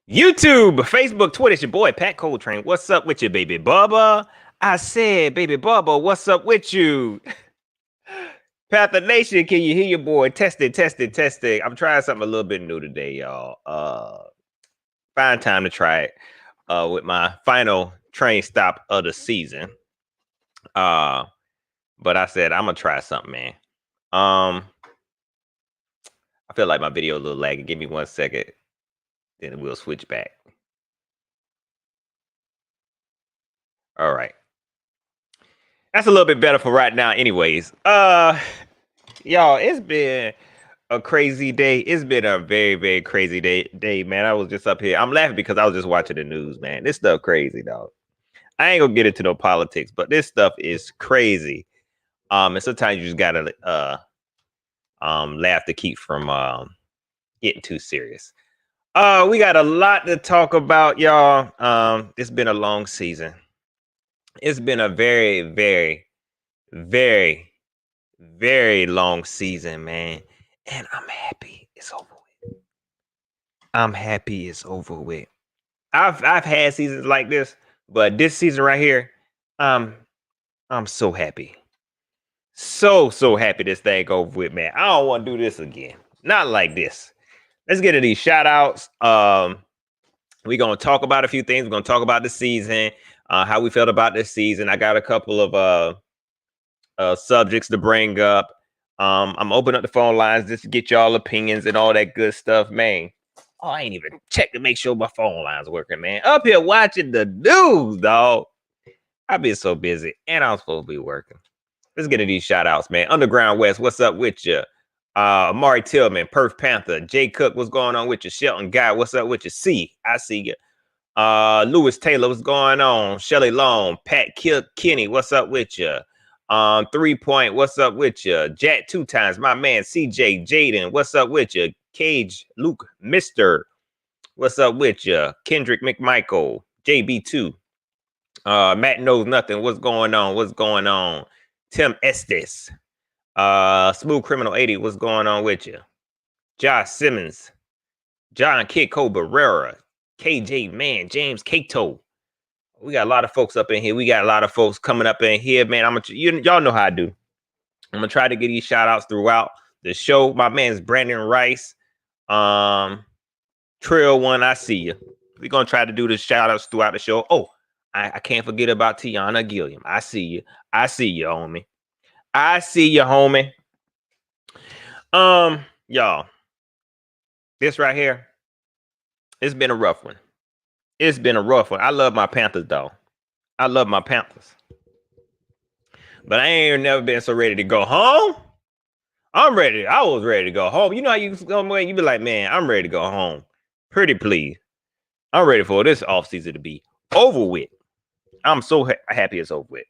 YouTube, Facebook, Twitter, it's your boy Pat Coltrane. What's up with you, baby Bubba? I said, baby Bubba, what's up with you? Panther Nation, can you hear your boy? Testing, testing, testing. I'm trying something a little bit new today, y'all. Find time to try it with my final train stop of the season. But I said I'm gonna try something, man. I feel like my video a little laggy. Give me 1 second, then we'll switch back. All right. That's a little bit better for right now, anyways. Y'all, it's been a crazy day. It's been a very, very crazy day, man. I was just up here. I'm laughing because I was just watching the news, man. This stuff crazy, dog. I ain't gonna get into no politics, but this stuff is crazy. And sometimes you just gotta laugh to keep from getting too serious. We got a lot to talk about, y'all. It's been a long season. It's been a very, very, very, very long season, man. And I'm happy it's over with. I'm happy it's over with. I've had seasons like this, but this season right here, I'm so happy. So happy this thing over with, man. I don't want to do this again. Not like this. Let's get to these shout outs. We're gonna talk about a few things. We're gonna talk about the season, how we felt about this season. I got a couple of subjects to bring up. I'm opening up the phone lines just to get y'all opinions and all that good stuff, man. Oh, I ain't even checked to make sure my phone line's working, man. Up here watching the news, dog. I've been so busy, and I'm supposed to be working. Let's get to these shout outs, man. Underground West, what's up with you? Mari Tillman, Perth Panther, Jay Cook, what's going on with you? Shelton Guy, what's up with you? C, I see you. Lewis Taylor, what's going on? Shelly Long, Pat Kinney, what's up with you? 3 Point, what's up with you? Jack 2 times, my man CJ Jaden, what's up with you? Cage Luke Mister, what's up with you? Kendrick McMichael, JB2, Matt Knows Nothing, what's going on? What's going on? Tim Estes, Smooth Criminal 80, what's going on with you? Josh Simmons, John Kiko Barrera, KJ Man, James Cato. We got a lot of folks up in here. We got a lot of folks coming up in here, man. Y'all know how I do. I'm gonna try to get these shout outs throughout the show. My man's Brandon Rice. Trail One, I see you. We're gonna try to do the shout outs throughout the show. Oh, I can't forget about Tiana Gilliam. I see you. I see you, homie. I see you, homie. Y'all, this right here, it's been a rough one. It's been a rough one. I love my Panthers, though. I love my Panthers. But I ain't never been so ready to go home. I'm ready. I was ready to go home. You know how you be like, man, I'm ready to go home. Pretty please. I'm ready for this offseason to be over with. I'm so happy it's over with.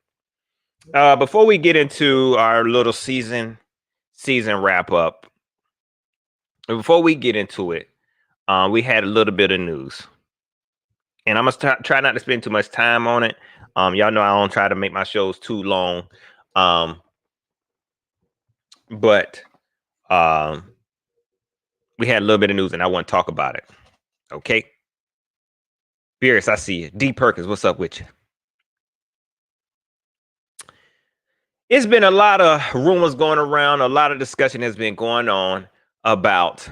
Before we get into our little season wrap up, before we get into it, we had a little bit of news. And I'm gonna try not to spend too much time on it. Y'all know I don't try to make my shows too long. But we had a little bit of news and I want to talk about it. Okay. Beerus, I see you. D Perkins, what's up with you? It's been a lot of rumors going around. A lot of discussion has been going on about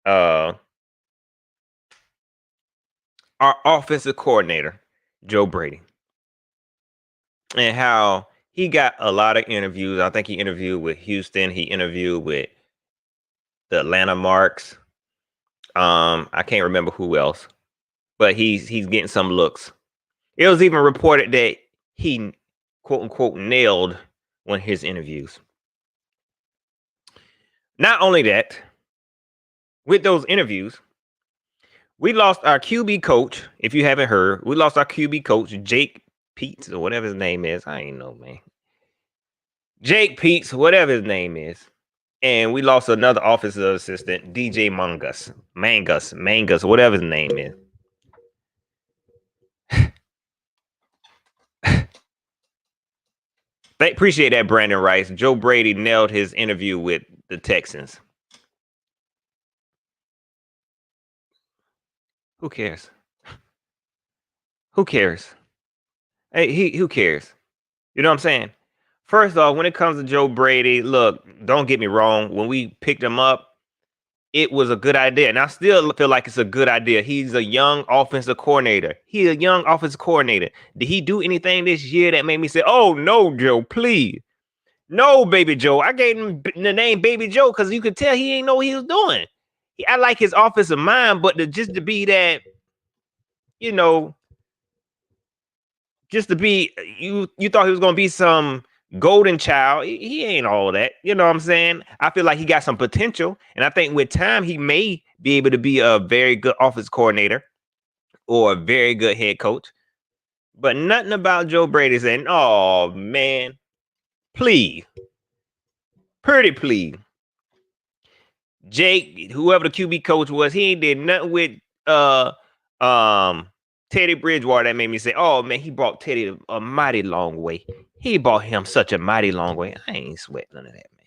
our offensive coordinator, Joe Brady, and how he got a lot of interviews. I think he interviewed with Houston. He interviewed with the Atlanta Marks. I can't remember who else, but he's getting some looks. It was even reported that he, quote unquote, nailed one of his interviews. Not only that, with those interviews, we lost our QB coach. If you haven't heard, we lost our QB coach, Jake Peets, or whatever his name is. I ain't know, man. Jake Peets, whatever his name is. And we lost another offensive assistant, DJ Mangus, whatever his name is. Appreciate that, Brandon Rice. Joe Brady nailed his interview with the Texans. Who cares? Who cares? Hey, who cares? You know what I'm saying? First off, when it comes to Joe Brady, look, don't get me wrong. When we picked him up, it was a good idea. And I still feel like it's a good idea. He's a young offensive coordinator. He's a young offensive coordinator. Did he do anything this year that made me say, oh, no, Joe, please? No, Baby Joe. I gave him the name Baby Joe because you could tell he ain't know what he was doing. I like his offensive mind, but just to be that, you know, just to be you thought he was gonna be some golden child. He ain't all that. You know what I'm saying? I feel like he got some potential, and I think with time he may be able to be a very good office coordinator or a very good head coach. But nothing about Joe Brady saying, "Oh man, please, pretty please." Jake, whoever the QB coach was, he ain't did nothing with uh um Teddy Bridgewater that made me say, "Oh man, he brought Teddy a mighty long way. He brought him such a mighty long way." I ain't sweat none of that, man.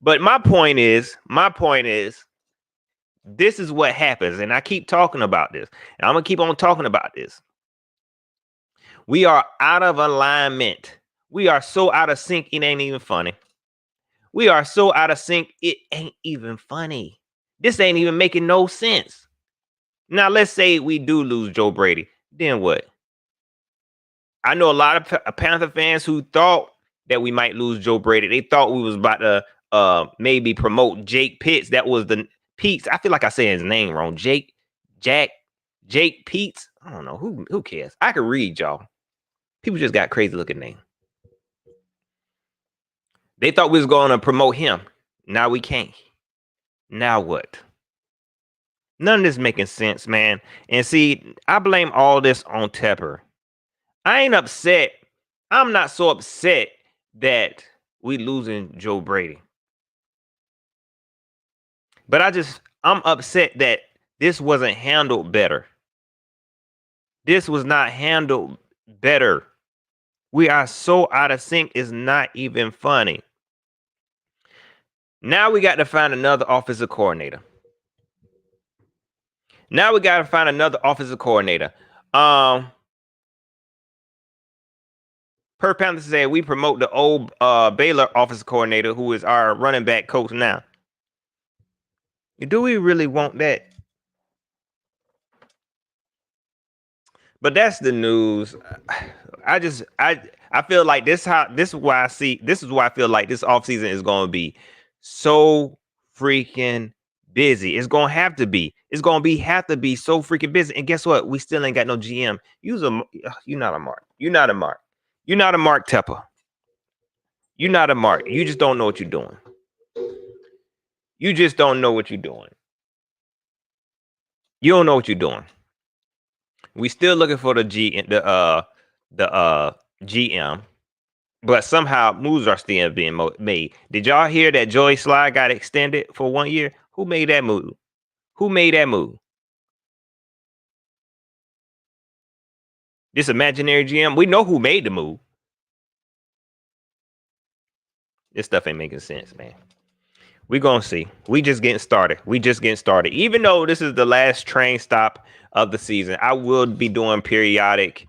But my point is, this is what happens, and I keep talking about this, and I'm gonna keep on talking about this. We are out of alignment. We are so out of sync, it ain't even funny. We are so out of sync, it ain't even funny. This ain't even making no sense. Now, let's say we do lose Joe Brady. Then what? I know a lot of Panther fans who thought that we might lose Joe Brady. They thought we was about to maybe promote Jake Pitts. That was the Peets. I feel like I said his name wrong. Jake Peets. I don't know. Who cares? I can read, y'all. People just got crazy looking names. They thought we was going to promote him. Now we can't. Now what? None of this making sense, man. And see, I blame all this on Tepper. I ain't upset. I'm not so upset that we losing Joe Brady. But I'm upset that this wasn't handled better. This was not handled better. We are so out of sync, it's not even funny. Now we got to find another offensive coordinator. Per Panther said we promote the old Baylor offensive coordinator who is our running back coach now. Do we really want that? But that's the news. I feel like this is why I feel like this offseason is going to be so freaking busy. It's going to have to be. It's going to have to be so freaking busy. And guess what? We still ain't got no GM. You're not a Mark. You're not a Mark. You're not a Mark Tepper. You're not a Mark. You just don't know what you're doing. You just don't know what you're doing. You don't know what you're doing. We still looking for the GM, but somehow moves are still being made. Did y'all hear that Joey Sly got extended for 1 year? Who made that move? Who made that move? This imaginary GM. We know who made the move. This stuff ain't making sense, man. We're gonna see. We just getting started. Even though this is the last train stop of the season, I will be doing periodic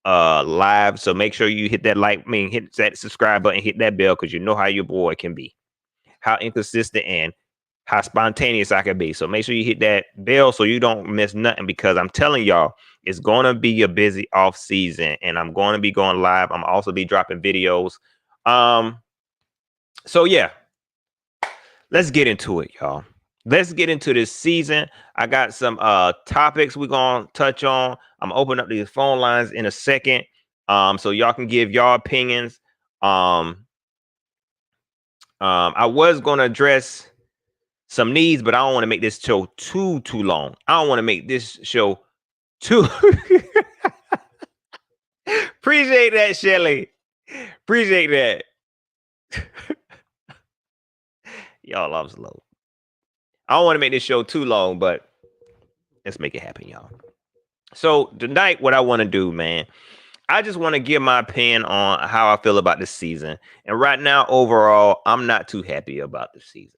live. So make sure you hit that hit that subscribe button, hit that bell, because you know how your boy can be, how inconsistent and how spontaneous I can be. So make sure you hit that bell so you don't miss nothing, because I'm telling y'all, it's going to be a busy off season, and I'm going to be going live. I'm also be dropping videos. So yeah, let's get into it, y'all. Let's get into this season. I got some topics we're gonna touch on. I'm opening up these phone lines in a second, so y'all can give y'all opinions. I was gonna address some needs, but I don't want to make this show too long. I don't want to make this show too. Appreciate that, Shelly. Appreciate that. Y'all love slow. I don't want to make this show too long, but let's make it happen, y'all. So tonight, what I want to do, man, I just want to give my opinion on how I feel about this season. And right now, overall, I'm not too happy about the season.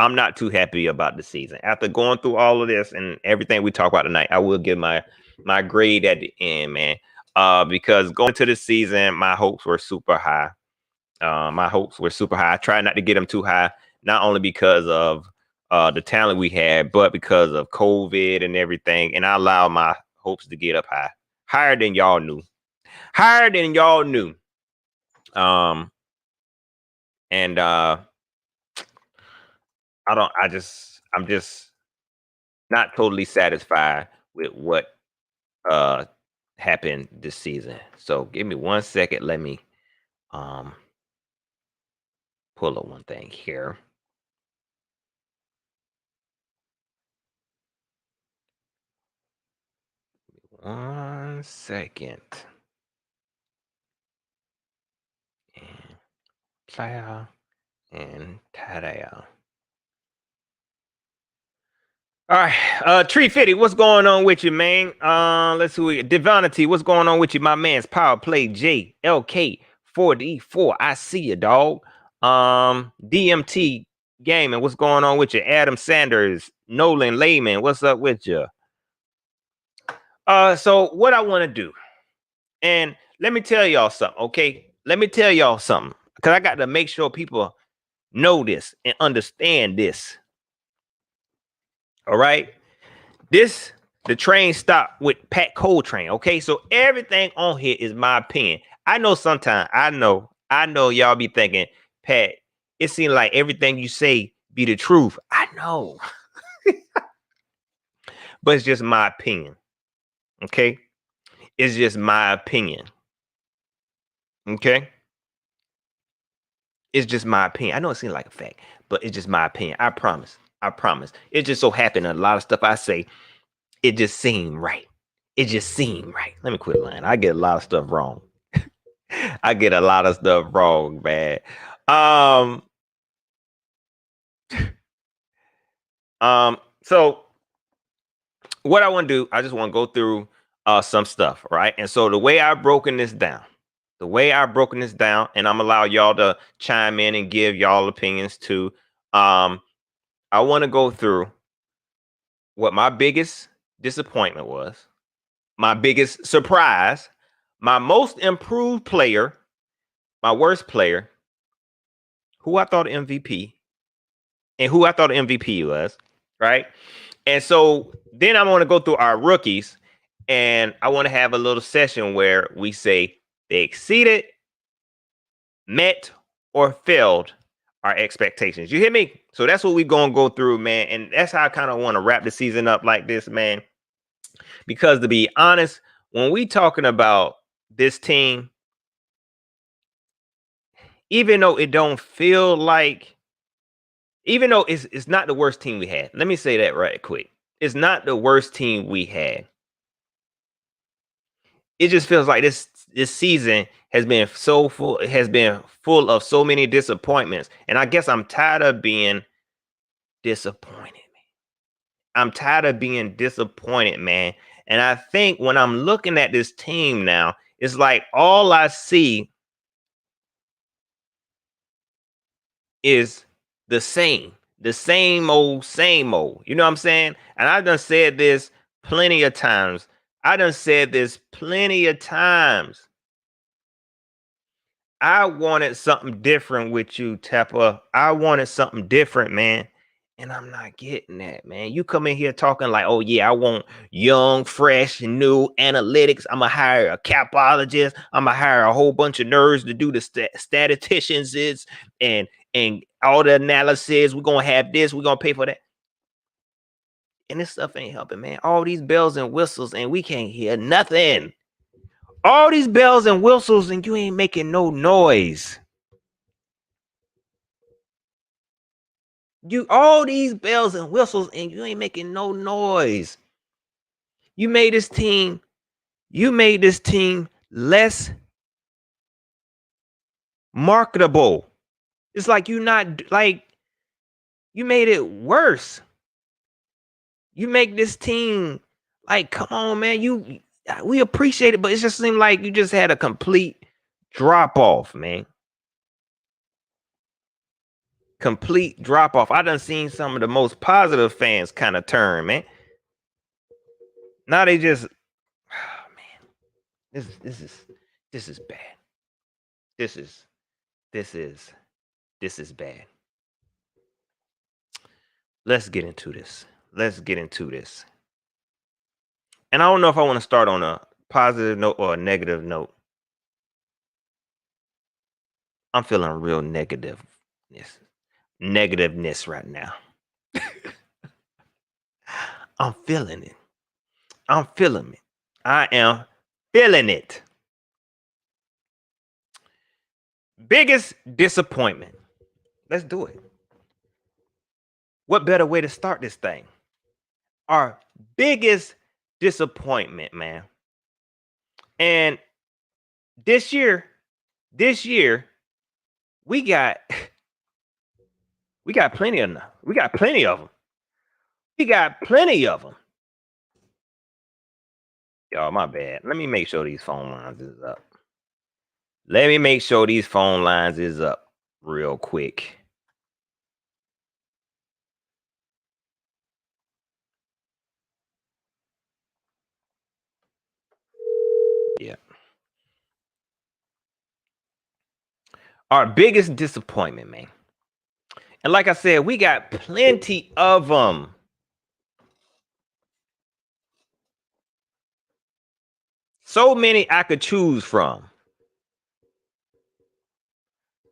I'm not too happy about the season. After going through all of this and everything we talk about tonight, I will give my grade at the end, man. Because going to the season, my hopes were super high. My hopes were super high. I tried not to get them too high, not only because of the talent we had, but because of COVID and everything. And I allowed my hopes to get up high, higher than y'all knew, higher than y'all knew. And I'm just not totally satisfied with what uh happened this season. So give me 1 second. Let me um pull up one thing here. 1 second. And player and Tadeo. All right, Tree Fitty, what's going on with you, man? Let's see, Divinity, what's going on with you, my man's Power Play J LK 4D4. I see you, dog. DMT Gaming, what's going on with you? Adam Sanders, Nolan Layman, what's up with you? So what I want to do, and let me tell y'all something, okay? Let me tell y'all something, because I got to make sure people know this and understand this. All right. The train stopped with Pat Coltrane. Okay, so everything on here is my opinion. I know sometimes I know y'all be thinking, Pat, it seems like everything you say be the truth. I know. But it's just my opinion. Okay? It's just my opinion. Okay? It's just my opinion. I know it seems like a fact, but it's just my opinion. I promise. I promise. It just so happened a lot of stuff I say, it just seemed right. It just seemed right. Let me quit lying. I get a lot of stuff wrong. I get a lot of stuff wrong, man. Um, so what I want to do, I just want to go through some stuff, right? And so the way I've broken this down, and I'm allow y'all to chime in and give y'all opinions too. I want to go through what my biggest disappointment was, my biggest surprise, my most improved player, my worst player, who I thought MVP, and who I thought MVP was, right? And so then I want to go through our rookies, and I want to have a little session where we say they exceeded, met, or failed our expectations. You hear me? So that's what we're going to go through, man. And that's how I kind of want to wrap the season up like this, man. Because to be honest, when we talking about this team, even though it don't feel like, even though it's not the worst team we had. Let me say that right quick. It's not the worst team we had. It just feels like this season has been so full. It has been full of so many disappointments, and I guess I'm tired of being disappointed. I'm tired of being disappointed, man. And I think when I'm looking at this team now, it's like all I see is the same old, same old. You know what I'm saying? And I done said this plenty of times. I wanted something different with you, Teppa. I wanted something different, man. And I'm not getting that, man. You come in here talking like, oh, yeah, I want young, fresh, new analytics. I'm going to hire a capologist. I'm going to hire a whole bunch of nerds to do the statisticians and all the analysis. We're going to have this. We're going to pay for that. And this stuff ain't helping, man. All these bells and whistles, and we can't hear nothing. All these bells and whistles, and you ain't making no noise. All these bells and whistles, and you ain't making no noise. You made this team less marketable. It's like you made it worse. You make this team like, come on, man. We appreciate it, but it just seemed like you just had a complete drop off, man. complete drop off. I done seen some of the most positive fans kind of turn, man. Now they just, oh, man, this is bad. This is bad. Let's get into this. And I don't know if I want to start on a positive note or a negative note. I'm feeling real negativeness right now. I'm feeling it. I am feeling it. Biggest disappointment. Let's do it. What better way to start this thing? Our biggest disappointment, man. And this year, we got plenty of them. We got plenty of them. Y'all, my bad. Let me make sure these phone lines is up. Real quick. Yeah. Our biggest disappointment, man. And like I said, we got plenty of them. So many I could choose from.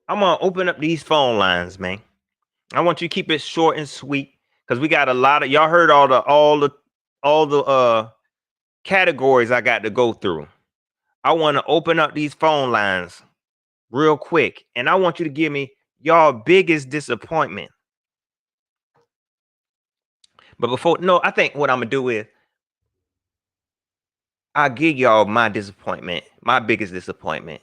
I'm gonna open up these phone lines, man. I want you to keep it short and sweet because we got a lot of y'all heard all the categories I got to go through. I want to open up these phone lines real quick, and I want you to give me y'all biggest disappointment. But I think what I'm gonna do is I'll give y'all my disappointment, my biggest disappointment.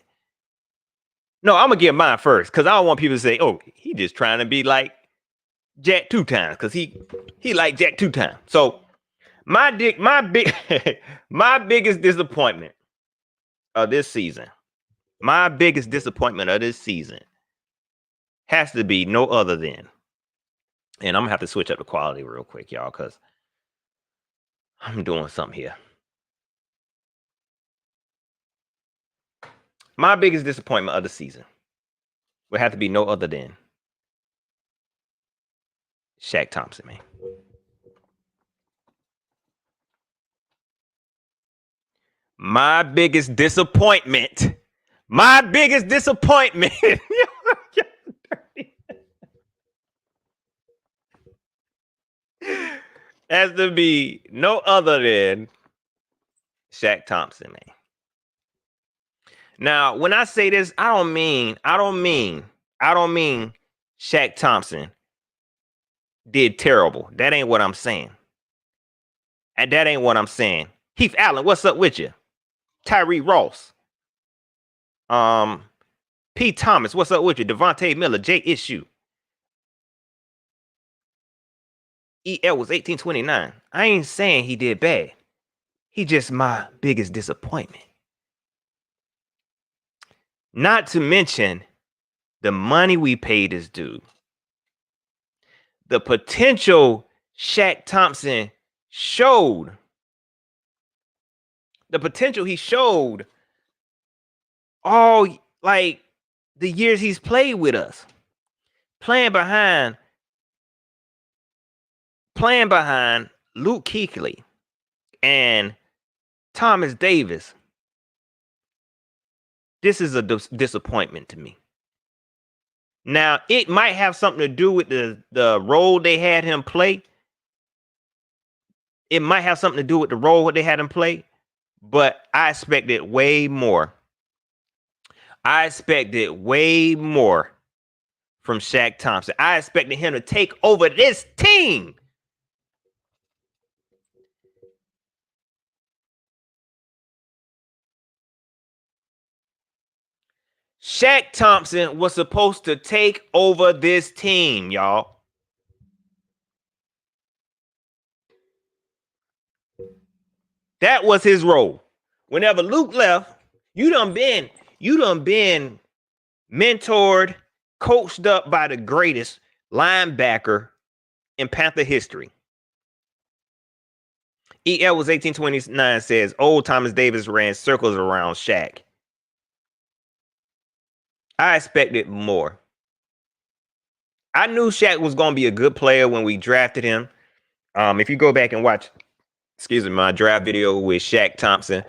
No, I'm gonna give mine first because I don't want people to say, "Oh, he just trying to be like Jack 2 times," because he like Jack 2 times. So my biggest disappointment of this season, has to be no other than, and I'm gonna have to switch up the quality real quick, y'all, because I'm doing something here. My biggest disappointment of the season would have to be no other than Shaq Thompson, man. My biggest disappointment has to be no other than Shaq Thompson, man. Now, when I say this, I don't mean Shaq Thompson did terrible. That ain't what I'm saying. Heath Allen, what's up with you? Tyree Ross. P. Thomas, what's up with you? Devontae Miller, Jay Issue. EL was 1829. I ain't saying he did bad. He just my biggest disappointment. Not to mention the money we paid this dude. The potential Shaq Thompson showed. The potential he showed all like the years he's played with us. Playing behind Luke Kuechly and Thomas Davis. This is a disappointment to me. Now, it might have something to do with the role they had him play. It might have something to do with the role they had him play, but I expected way more. I expected way more from Shaq Thompson. I expected him to take over this team. Shaq Thompson was supposed to take over this team, y'all. That was his role. Whenever Luke left, you done been mentored, coached up by the greatest, linebacker in Panther history. EL was 1829 says old Thomas Davis ran circles around Shaq. I expected more. I knew Shaq was going to be a good player when we drafted him. If you go back and watch, my draft video with Shaq Thompson,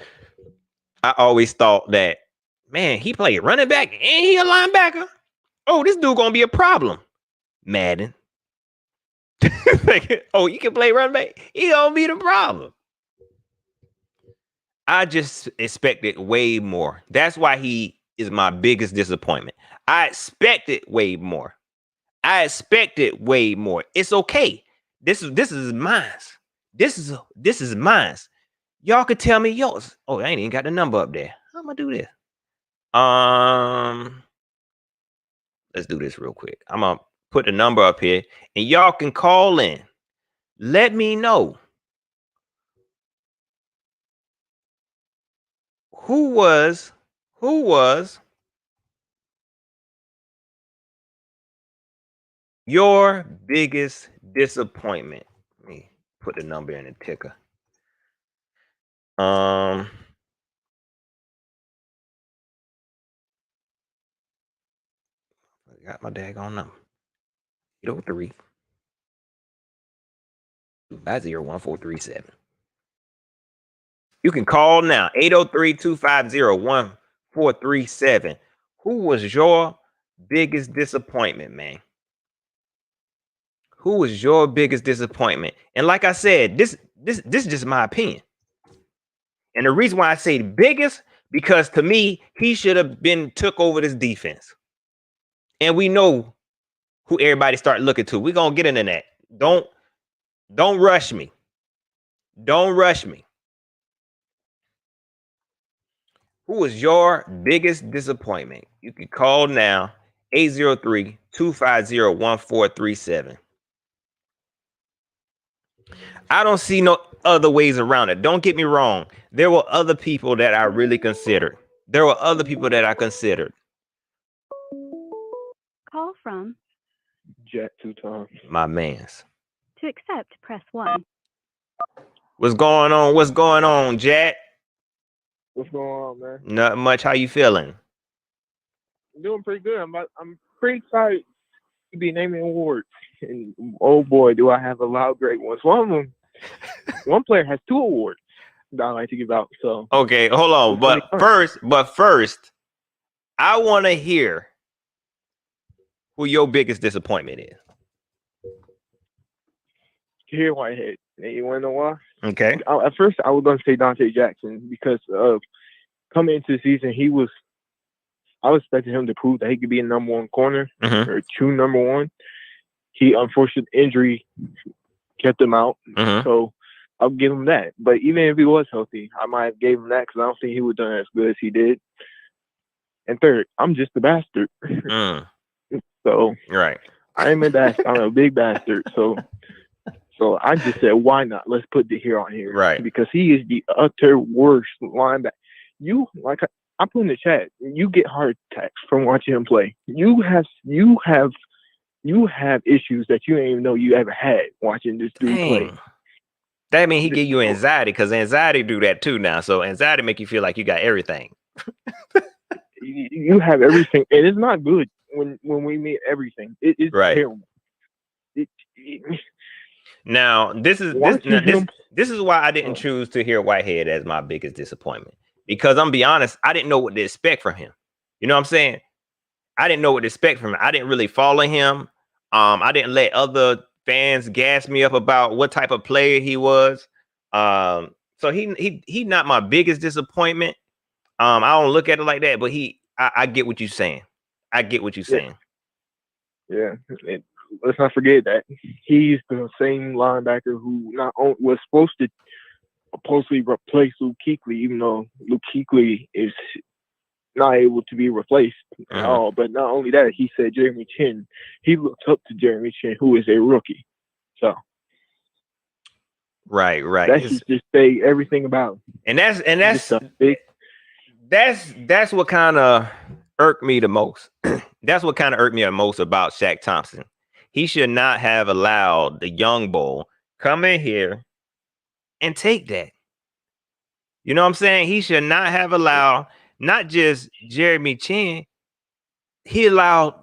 I always thought that, man, he played running back and he a linebacker. Oh, this dude going to be a problem. Madden. Oh, you can play running back? He going to be the problem. I just expected way more. That's why he is my biggest disappointment. I expected way more. It's okay. This is mine. This is mine. Y'all could tell me yours. Oh, I ain't even got the number up there. How am I do this? Let's do this real quick. I'm gonna put the number up here, and y'all can call in. Let me know who was your biggest disappointment. Let me put the number in the ticker. I got my daggone number. 803 250 You can call now. 803-250-1437. Who was your biggest disappointment, man? Who was your biggest disappointment? And like I said, this is just my opinion. And the reason why I say the biggest, because to me, he should have been took over this defense. And we know who everybody start looking to. We're gonna get into that. Don't rush me. Don't rush me. Who was your biggest disappointment? You can call now. 803-250-1437. I don't see no other ways around it. Don't get me wrong. There were other people that I really considered. Call from Jack 2 times. My mans. To accept, press 1. What's going on, Jack? What's going on, man? Not much. How you feeling? I'm doing pretty good. I'm pretty excited to be naming awards. And oh boy, do I have a lot of great ones. One of them, one player has 2 awards that I like to give out. So okay, hold on. But first, I want to hear who your biggest disappointment is. Here, Whitehead. You want to know why? Okay. At first, I was going to say Dante Jackson because coming into the season, I was expecting him to prove that he could be a number 1 corner or true number 1. He, unfortunate injury kept him out. So I'll give him that. But even if he was healthy, I might have gave him that because I don't think he would have done as good as he did. And third, I'm just a bastard. So right. I am a bastard. I'm a big bastard. So I just said, why not? Let's put the here on here. Right. Because he is the utter worst linebacker. You, like I put in the chat, you get heart attacks from watching him play. You have issues that you didn't even know you ever had watching this dude play. That means he give you anxiety, because anxiety do that too now. So anxiety make you feel like you got everything. You have everything, and it's not good when we mean everything. It's terrible. Now, this is why I didn't choose to hear Whitehead as my biggest disappointment. Because I'm gonna be honest, I didn't know what to expect from him. You know what I'm saying? I didn't know what to expect from him. I didn't really follow him. I didn't let other fans gas me up about what type of player he was. So he not my biggest disappointment. I don't look at it like that, but I get what you're saying. Yeah. Let's not forget that he's the same linebacker who not only was supposed to supposedly replace Luke Kuechly, even though Luke Kuechly is not able to be replaced at all. But not only that, he said Jeremy Chin. He looks up to Jeremy Chin, who is a rookie. So right. That should just say everything about him. That's what kind of irked me the most. That's what kind of irked me the most about Shaq Thompson. he should not have allowed the young bull come in here and take that. You know what I'm saying? He should not have allowed not just Jeremy Chin, he allowed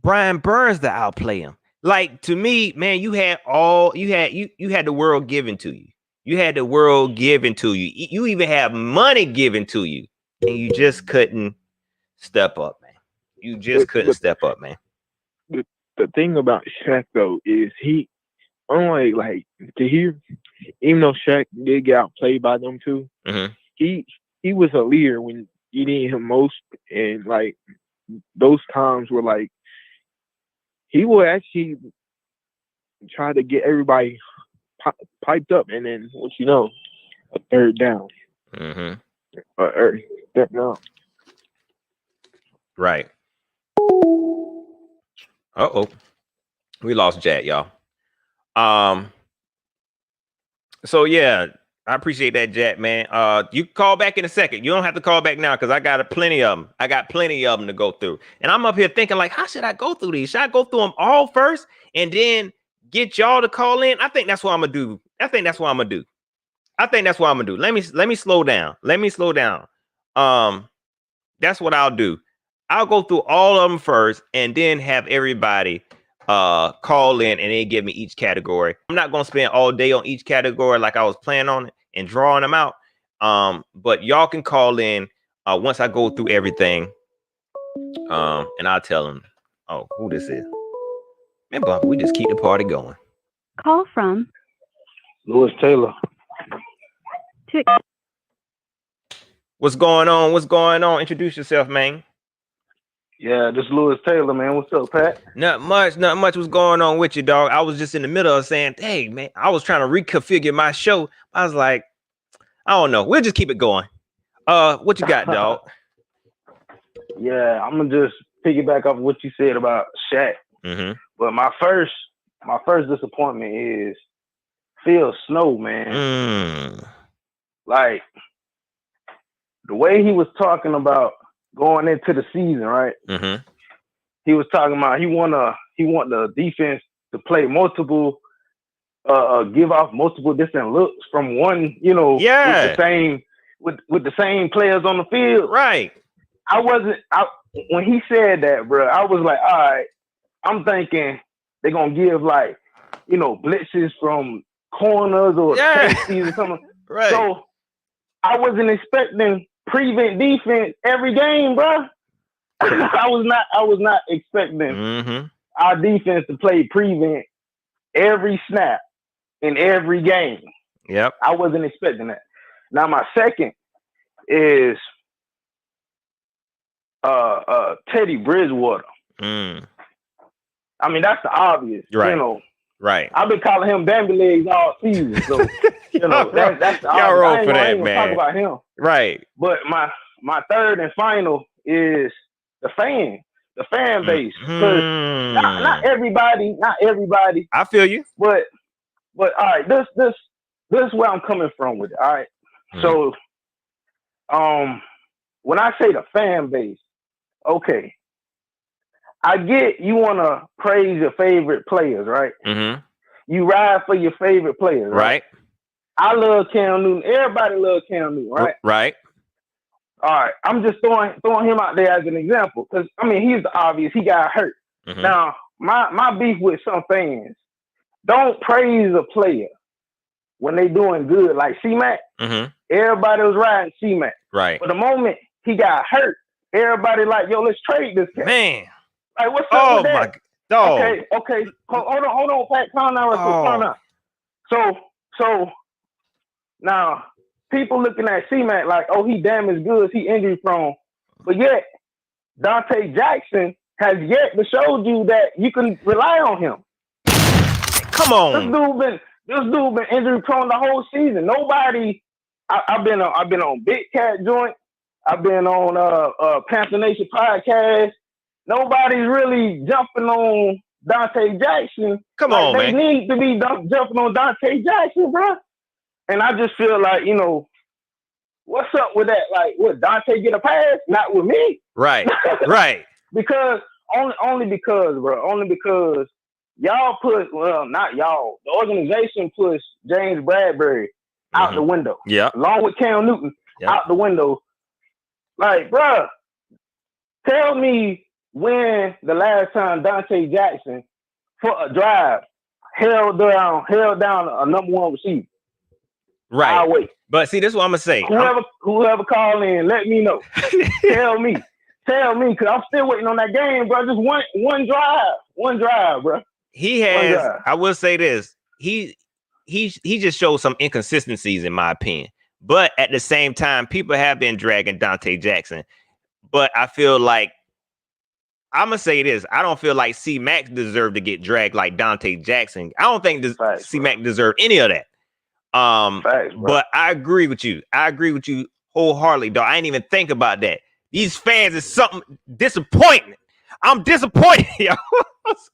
Brian Burns to outplay him. Like, to me, man, you had the world given to you. You had the world given to you. You even have money given to you, and you just couldn't step up, man. You just couldn't step up, man. The thing about Shaq though is he, unlike like Tahir, even though Shaq did get outplayed by them too, he was a leader when you needed him most, and like those times were like he would actually try to get everybody piped up, and then what you know, a third down, third down. Right. We lost Jack, y'all. So yeah, I appreciate that, Jack, man. You can call back in a second. You don't have to call back now because I got plenty of them. I got plenty of them to go through. And I'm up here thinking, like, how should I go through these? Should I go through them all first and then get y'all to call in? I think that's what I'm gonna do. Let me slow down. That's what I'll do. I'll go through all of them first and then have everybody call in and they give me each category. I'm not going to spend all day on each category like I was planning on it and drawing them out. But y'all can call in once I go through everything. And I'll tell them, oh, who this is. Man, Bump, we just keep the party going. Call from Lewis Taylor. What's going on? Introduce yourself, man. Yeah, this is Lewis Taylor, man. What's up, Pat? Not much. What's going on with you, dog? I was just in the middle of saying, hey, man, I was trying to reconfigure my show. I was like, I don't know. We'll just keep it going. What you got, dog? Yeah, I'm gonna just piggyback off what you said about Shaq. But my first disappointment is Phil Snow, man. Like the way he was talking about going into the season, right? He was talking about he want the defense to play multiple, give off multiple different looks from one, with the same players on the field. Right. When he said that, bro, I was like, all right, I'm thinking they're gonna give like, blitzes from corners or safeties or something. Right. So I wasn't expecting prevent defense every game, bro. I was not expecting our defense to play prevent every snap in every game. Yep. I wasn't expecting that. Now my second is Teddy Bridgewater. I mean, that's the obvious, right. Right. I've been calling him Bambi Legs all season, so that's the y'all obvious. wrong for that, man. Talk about him, right? But my third and final is the fan base. Not everybody. I feel you. But all right, this is where I'm coming from with it. All right, so when I say the fan base, okay, I get you want to praise your favorite players, right? You ride for your favorite players, right? I love Cam Newton. Everybody loves Cam Newton, right? Right. All right. I'm just throwing him out there as an example because, I mean, he's the obvious. He got hurt. Now, my beef with some fans, don't praise a player when they doing good. Like C-Mac, everybody was riding C-Mac. Right. But the moment he got hurt, everybody like, yo, let's trade this guy. Man. Like, what's up with that? My dog. Okay. Hold on, Pat. Calm down. So now people looking at C-Mac like, oh, he damaged goods, he injury prone. But yet, Dante Jackson has yet to show you that you can rely on him. Come on. This dude been injury prone the whole season. Nobody. I've been on Big Cat Joint. I've been on Panther Nation podcast. Nobody's really jumping on Dante Jackson. Come on, man. They need to be jumping on Dante Jackson, bro. And I just feel like, what's up with that? Like, what, Dante get a pass? Not with me. Right. Right. Because only because y'all put, well, not y'all, the organization pushed James Bradbury out the window. Yeah. Along with Cam Newton out the window. Like, bruh, tell me when the last time Dante Jackson for a drive held down a number one receiver. Right. I'll wait. But see, this is what I'm gonna say. Whoever call in, let me know. Tell me, because I'm still waiting on that game, bro. Just one drive, bro. He has. I will say this. He just showed some inconsistencies in my opinion. But at the same time, people have been dragging Dante Jackson. But I feel like I'm gonna say this. I don't feel like C-Mac deserved to get dragged like Dante Jackson. I don't think C-Mac deserved any of that. But I agree with you. I agree with you wholeheartedly, dog. I ain't even think about that. These fans is something disappointing. I'm disappointed, yo.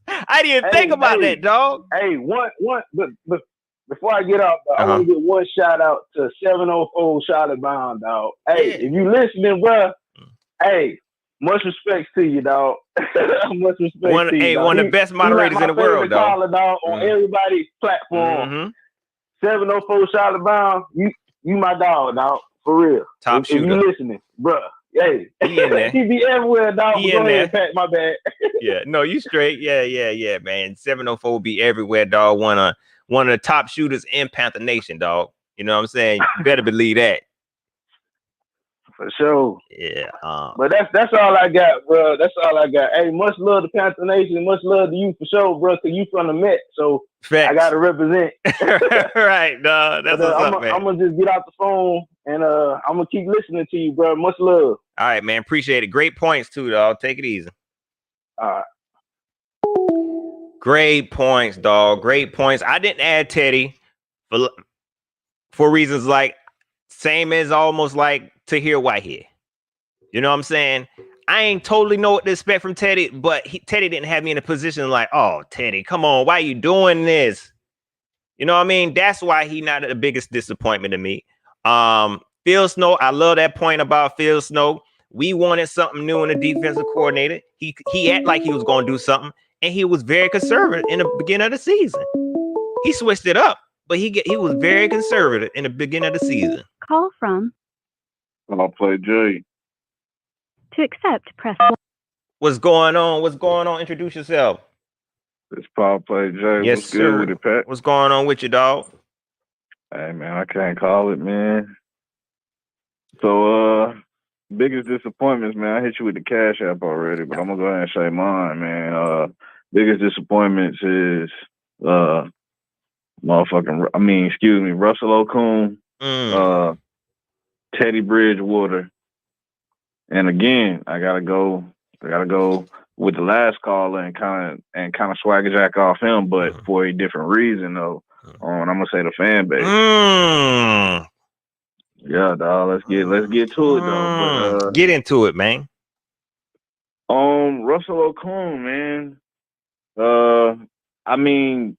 I didn't even think about that, dog. Hey, but before I get off, I want to get one shout out to 704 Charlotte Bound, dog. Hey, if you listening, bro, hey, much respect to you, dog. Much respect to you. Hey, one of the best moderators in the world, dog. Caller, dog, on everybody's platform. 704 Charlotte Bound, you my dog, For real. Top shooter. If you listening, bro. Hey, he in there. He be everywhere, dog. Go ahead and pat my back. Yeah, no, you straight. Yeah, man. 704 be everywhere, dog. One of the top shooters in Panther Nation, dog. You know what I'm saying? You better believe that. For sure. Yeah. But that's all I got, bro. That's all I got. Hey, much love to Panther Nation. Much love to you for sure, bro. Cause you from the Met, so facts. I gotta represent. Right, dog. That's what's up, man. I'm gonna just get out the phone and I'm gonna keep listening to you, bro. Much love. All right, man. Appreciate it. Great points too, dog. Take it easy. All right. Great points, dog. Great points. I didn't add Teddy for reasons like same as almost like Tahir Whitehead. You know what I'm saying? I ain't totally know what to expect from Teddy, but Teddy didn't have me in a position like, oh, Teddy, come on, why are you doing this? You know what I mean? That's why he not the biggest disappointment to me. Phil Snow, I love that point about Phil Snow. We wanted something new in the defensive coordinator. He acted like he was going to do something, and he was very conservative in the beginning of the season. He switched it up, but he was very conservative in the beginning of the season. Call from. I'll play Jay. To accept, press 1. What's going on? What's going on? Introduce yourself. It's Paul Play Jay. Yes, What's sir. good with it, Pat? What's going on with you, dog? Hey, man, I can't call it, man. So, biggest disappointments, man. I hit you with the Cash App already, but I'm going to go ahead and say mine, man. Biggest disappointments is, Russell Okung, Teddy Bridgewater. And again, I gotta go with the last caller and kind of swagger jack off him, but for a different reason though. I'm gonna say the fan base. Yeah, dog. Let's get to it though. But, get into it, man. Russell Okung, man. I mean,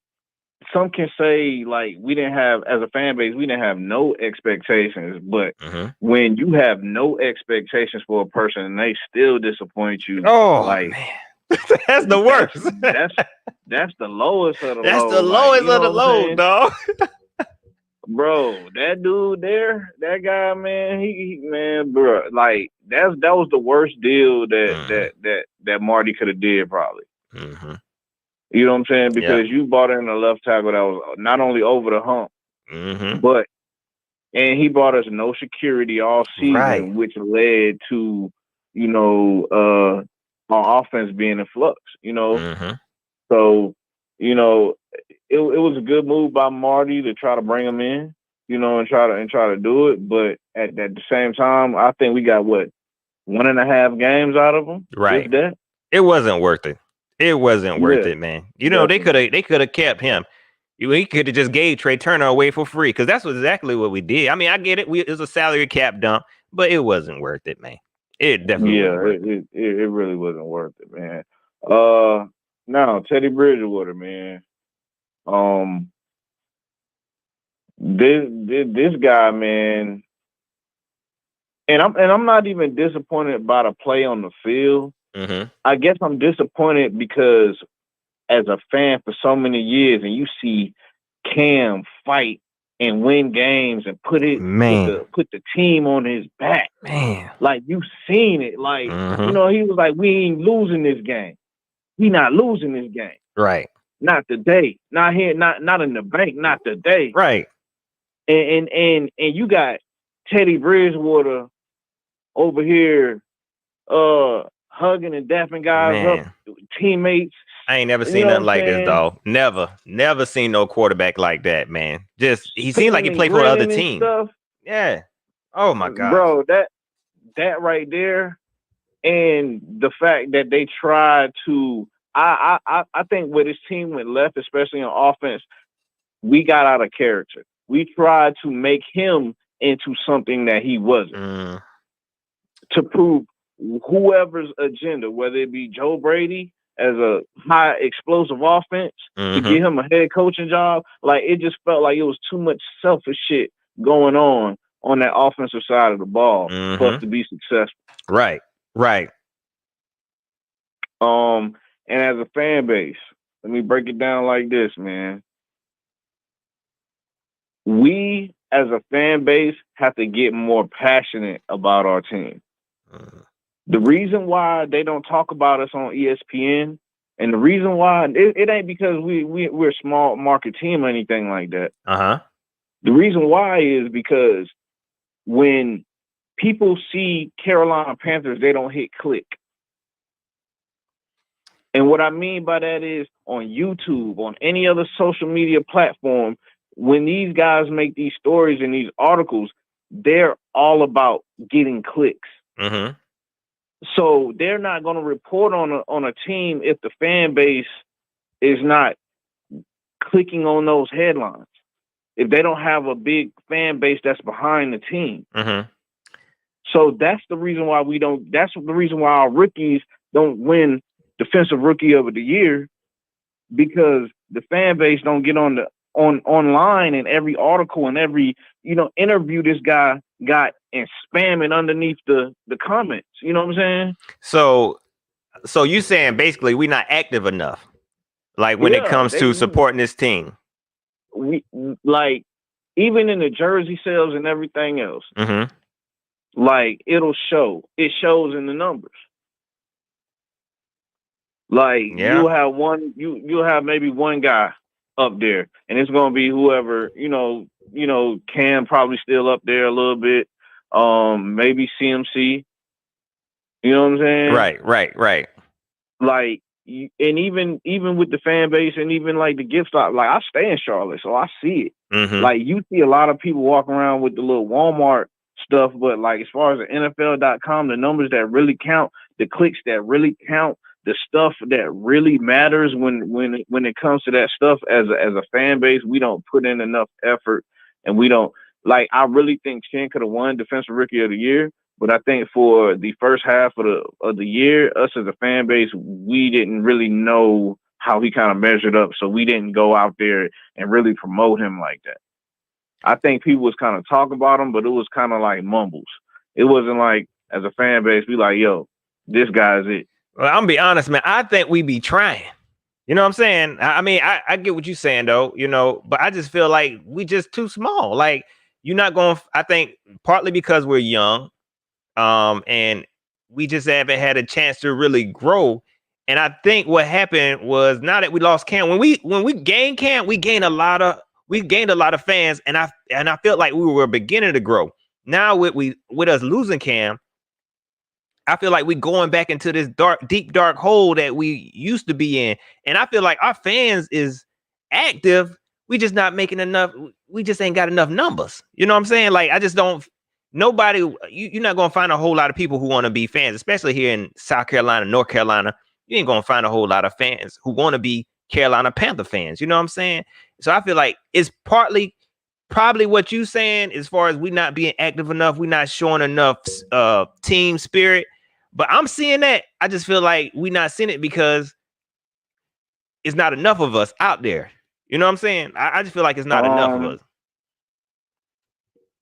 some can say like we didn't have, as a fan base, we didn't have no expectations. But when you have no expectations for a person and they still disappoint you, man. That's the worst. That's the lowest of the That's low. the lowest of the low, dog. Bro, that dude there, that guy, man, he man, bro, like that was the worst deal that Marty could have did probably. You know what I'm saying? Because you brought in a left tackle that was not only over the hump, but he brought us no security all season, which led to, our offense being in flux, So, it was a good move by Marty to try to bring him in, and try to do it. But at the same time, I think we got 1.5 games out of him. Right. It wasn't worth it. It wasn't worth it, man. They could have kept him. We could have just gave Trey Turner away for free because that's exactly what we did. I mean, I get it. It was a salary cap dump, but it wasn't worth it, man. It definitely it really wasn't worth it, man. Now Teddy Bridgewater, man. This guy, man, and I'm not even disappointed by the play on the field. I guess I'm disappointed because as a fan for so many years, and you see Cam fight and win games and put the team on his back. Man. Like, you've seen it. Like, you know, he was like, we ain't losing this game. We not losing this game. Right. Not today. Not here. Not in the bank. Not today. Right. And you got Teddy Bridgewater over here hugging and dapping guys up, teammates. I ain't never seen nothing like this, dog. Never seen no quarterback like that, man. Just he seemed like he played for other teams. Yeah. Oh my God. Bro, that right there, and the fact that they tried to I think where this team went left, especially on offense, we got out of character. We tried to make him into something that he wasn't. To prove whoever's agenda, whether it be Joe Brady as a high explosive offense, to get him a head coaching job, like, it just felt like it was too much selfish shit going on that offensive side of the ball for us to be successful. Right. And as a fan base, let me break it down like this, man. We as a fan base have to get more passionate about our team. The reason why they don't talk about us on ESPN, and the reason why it ain't because we're a small market team or anything like that. The reason why is because when people see Carolina Panthers, they don't hit click. And what I mean by that is, on YouTube, on any other social media platform, when these guys make these stories and these articles, they're all about getting clicks. So they're not going to report on a team if the fan base is not clicking on those headlines, if they don't have a big fan base that's behind the team. So that's the reason why that's the reason why our rookies don't win Defensive Rookie of the Year, because the fan base don't get online and every article and every, interview this guy got and spamming underneath the comments. You know what I'm saying? So you saying basically we're not active enough, like when it comes to supporting this team. We, like, even in the jersey sales and everything else, like, it'll show. It shows in the numbers. Like, you'll have maybe one guy up there, and it's gonna be whoever, Cam probably still up there a little bit. Maybe CMC. You know what I'm saying? Right. Like, and even with the fan base and even like the gift shop, like, I stay in Charlotte, so I see it. Like, you see a lot of people walking around with the little Walmart stuff, but like, as far as the NFL.com, the numbers that really count, the clicks that really count, the stuff that really matters when it comes to that stuff, as a fan base, we don't put in enough effort, and we don't, like, I really think Chen could have won Defensive Rookie of the Year, but I think for the first half of the year, us as a fan base, we didn't really know how he kind of measured up, so we didn't go out there and really promote him like that. I think people was kind of talking about him, but it was kind of like mumbles. It wasn't like, as a fan base, we like, yo, this guy's it. Well, I'm gonna be honest, man. I think we be trying. You know what I'm saying? I mean, I get what you're saying, though, but I just feel like we just too small. Like, you're not going to, I think, partly because we're young, and we just haven't had a chance to really grow. And I think what happened was, now that we lost Cam, when we gained Cam, we gained a lot of fans, and I felt like we were beginning to grow. Now with us losing Cam, I feel like we're going back into this deep dark hole that we used to be in. And I feel like our fans is active. We just not making enough. We just ain't got enough numbers. You know what I'm saying? Like, I just don't, you're not going to find a whole lot of people who want to be fans, especially here in South Carolina, North Carolina. You ain't going to find a whole lot of fans who want to be Carolina Panther fans. You know what I'm saying? So I feel like it's probably what you saying, as far as we not being active enough. We not showing enough team spirit. But I'm seeing that. I just feel like we're not seeing it because it's not enough of us out there. You know what I'm saying? I just feel like it's not enough of us.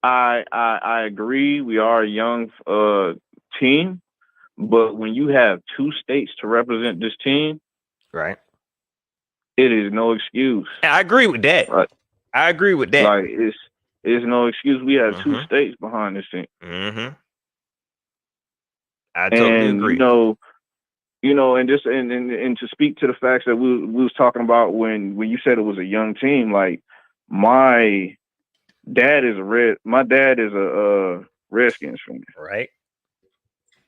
I agree. We are a young team, but when you have two states to represent this team, right, It is no excuse. I agree with that. Right. I agree with that. Like it's no excuse. We have two states behind this thing. I totally agree. And just and to speak to the facts that we was talking about when you said it was a young team, like my dad is a Redskins fan. Right.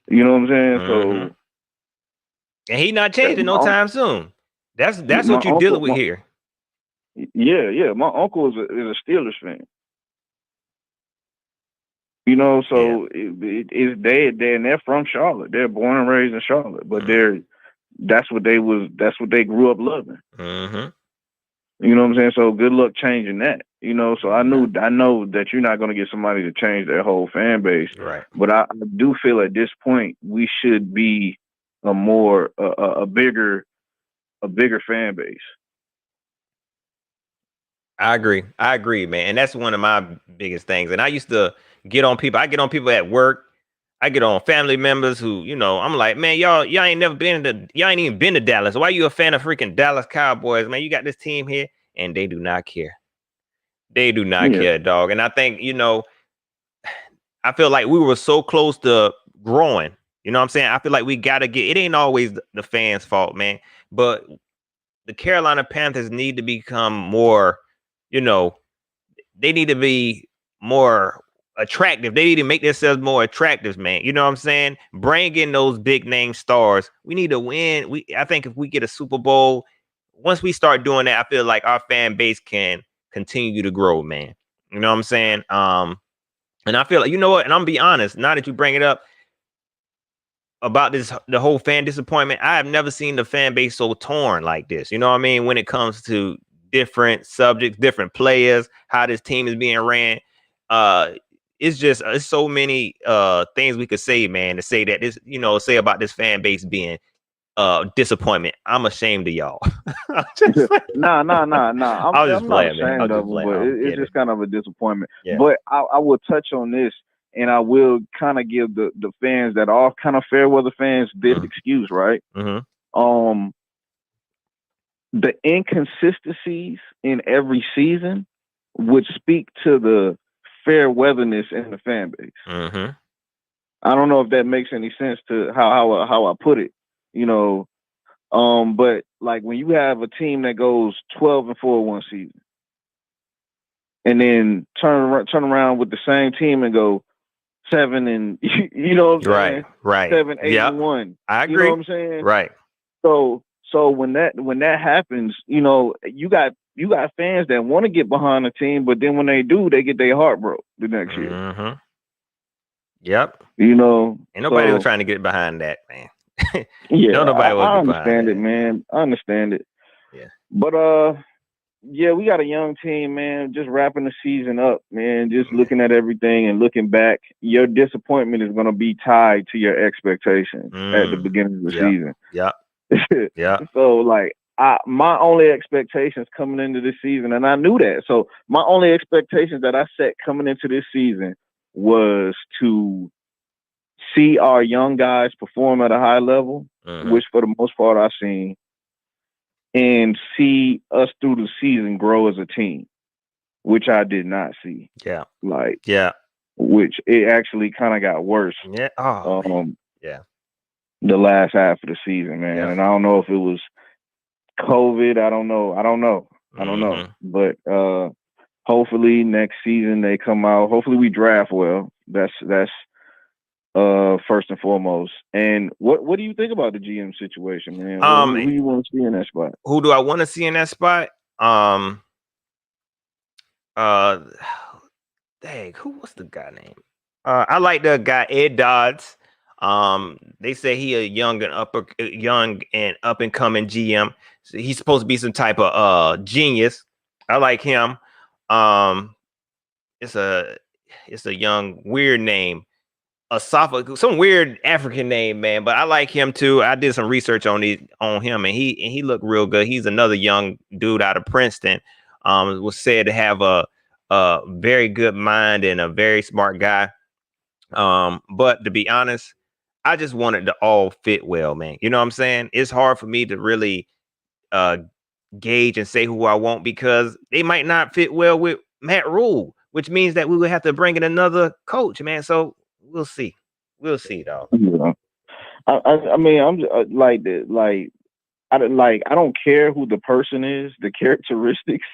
You know what I'm saying? So and he not changing no time soon. That's what you're dealing with here. Yeah. My uncle is a Steelers fan. You know, so they're from Charlotte. They're born and raised in Charlotte, but that's what they grew up loving. You know what I'm saying? So good luck changing that. You know, so I know that you're not going to get somebody to change their whole fan base. Right. But I do feel at this point we should be a bigger fan base. I agree, man. And that's one of my biggest things. And I used to get on people. I get on people at work. I get on family members who, you know, I'm like, man, y'all ain't never y'all ain't even been to Dallas. Why you a fan of freaking Dallas Cowboys, man? You got this team here, and they do not care. They do not care, dog. And I think, you know, I feel like we were so close to growing. You know what I'm saying? I feel like we gotta it ain't always the fans' fault, man. But the Carolina Panthers need to become more, you know, they need to be more attractive. They need to make themselves more attractive, man. You know what I'm saying? Bring in those big name stars. We need to win. I think if we get a Super Bowl, once we start doing that, I feel like our fan base can continue to grow, man. You know what I'm saying? And I feel like, you know what? And I'm gonna be honest, now that you bring it up about the whole fan disappointment, I have never seen the fan base so torn like this. You know what I mean? When it comes to different subjects, different players, how this team is being ran. It's so many things we could say, man, to say that this, you know, say about this fan base being disappointment. I'm ashamed of y'all. Nah. I'm not ashamed of them, but it's just kind of a disappointment. Yeah. But I will touch on this, and I will kind of give the fans that are kind of fair weather fans this excuse, right? The inconsistencies in every season would speak to the fair weatherness in the fan base. I don't know if that makes any sense to how I put it, you know. But like when you have a team that goes 12-4 one season, and then turn around with the same team and go 7 and you know what I'm saying? Right. 7, 8 and 1. I agree. You know what I'm saying? Right. So when that happens, you know, you got fans that want to get behind the team, but then when they do, they get their heart broke the next year. Yep. You know, ain't nobody was trying to get behind that, man. Yeah, I understand it, man. I understand it. Yeah. But yeah, we got a young team, man. Just wrapping the season up, man. Just looking at everything and looking back, your disappointment is going to be tied to your expectations at the beginning of the season. Yeah. Yeah. So like, my only expectations coming into this season, and I knew that. So my only expectations that I set coming into this season was to see our young guys perform at a high level, which for the most part I've seen, and see us through the season grow as a team, which I did not see. Yeah. Which it actually kind of got worse. Yeah. Yeah. The last half of the season, man. Yeah. And I don't know if it was COVID. I don't know. But hopefully next season they come out. Hopefully we draft well. That's first and foremost. And what do you think about the GM situation, man? Who you want to see in that spot? Who do I want to see in that spot? Dang, what's the guy name? I like the guy Ed Dodds. They say he a young and up and coming GM. So he's supposed to be some type of genius. I like him. It's a young weird name. Some weird African name, man, but I like him too. I did some research on him, and he looked real good. He's another young dude out of Princeton. Was said to have a very good mind and a very smart guy. But to be honest, I just wanted to all fit well, man. You know what I'm saying? It's hard for me to really gauge and say who I want because they might not fit well with Matt Rule, which means that we would have to bring in another coach, man. So we'll see. We'll see, dog. Yeah. I mean, I'm like I don't care who the person is, the characteristics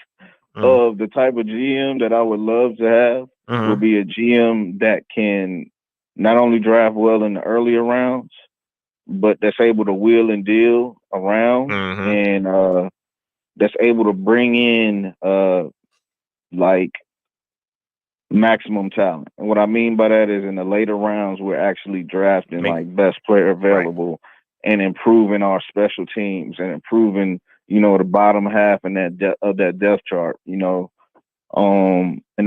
of the type of GM that I would love to have will be a GM that can not only draft well in the earlier rounds, but that's able to wheel and deal around and that's able to bring in like maximum talent. And what I mean by that is in the later rounds, we're actually drafting like best player available and improving our special teams and improving, the bottom half and that depth chart, and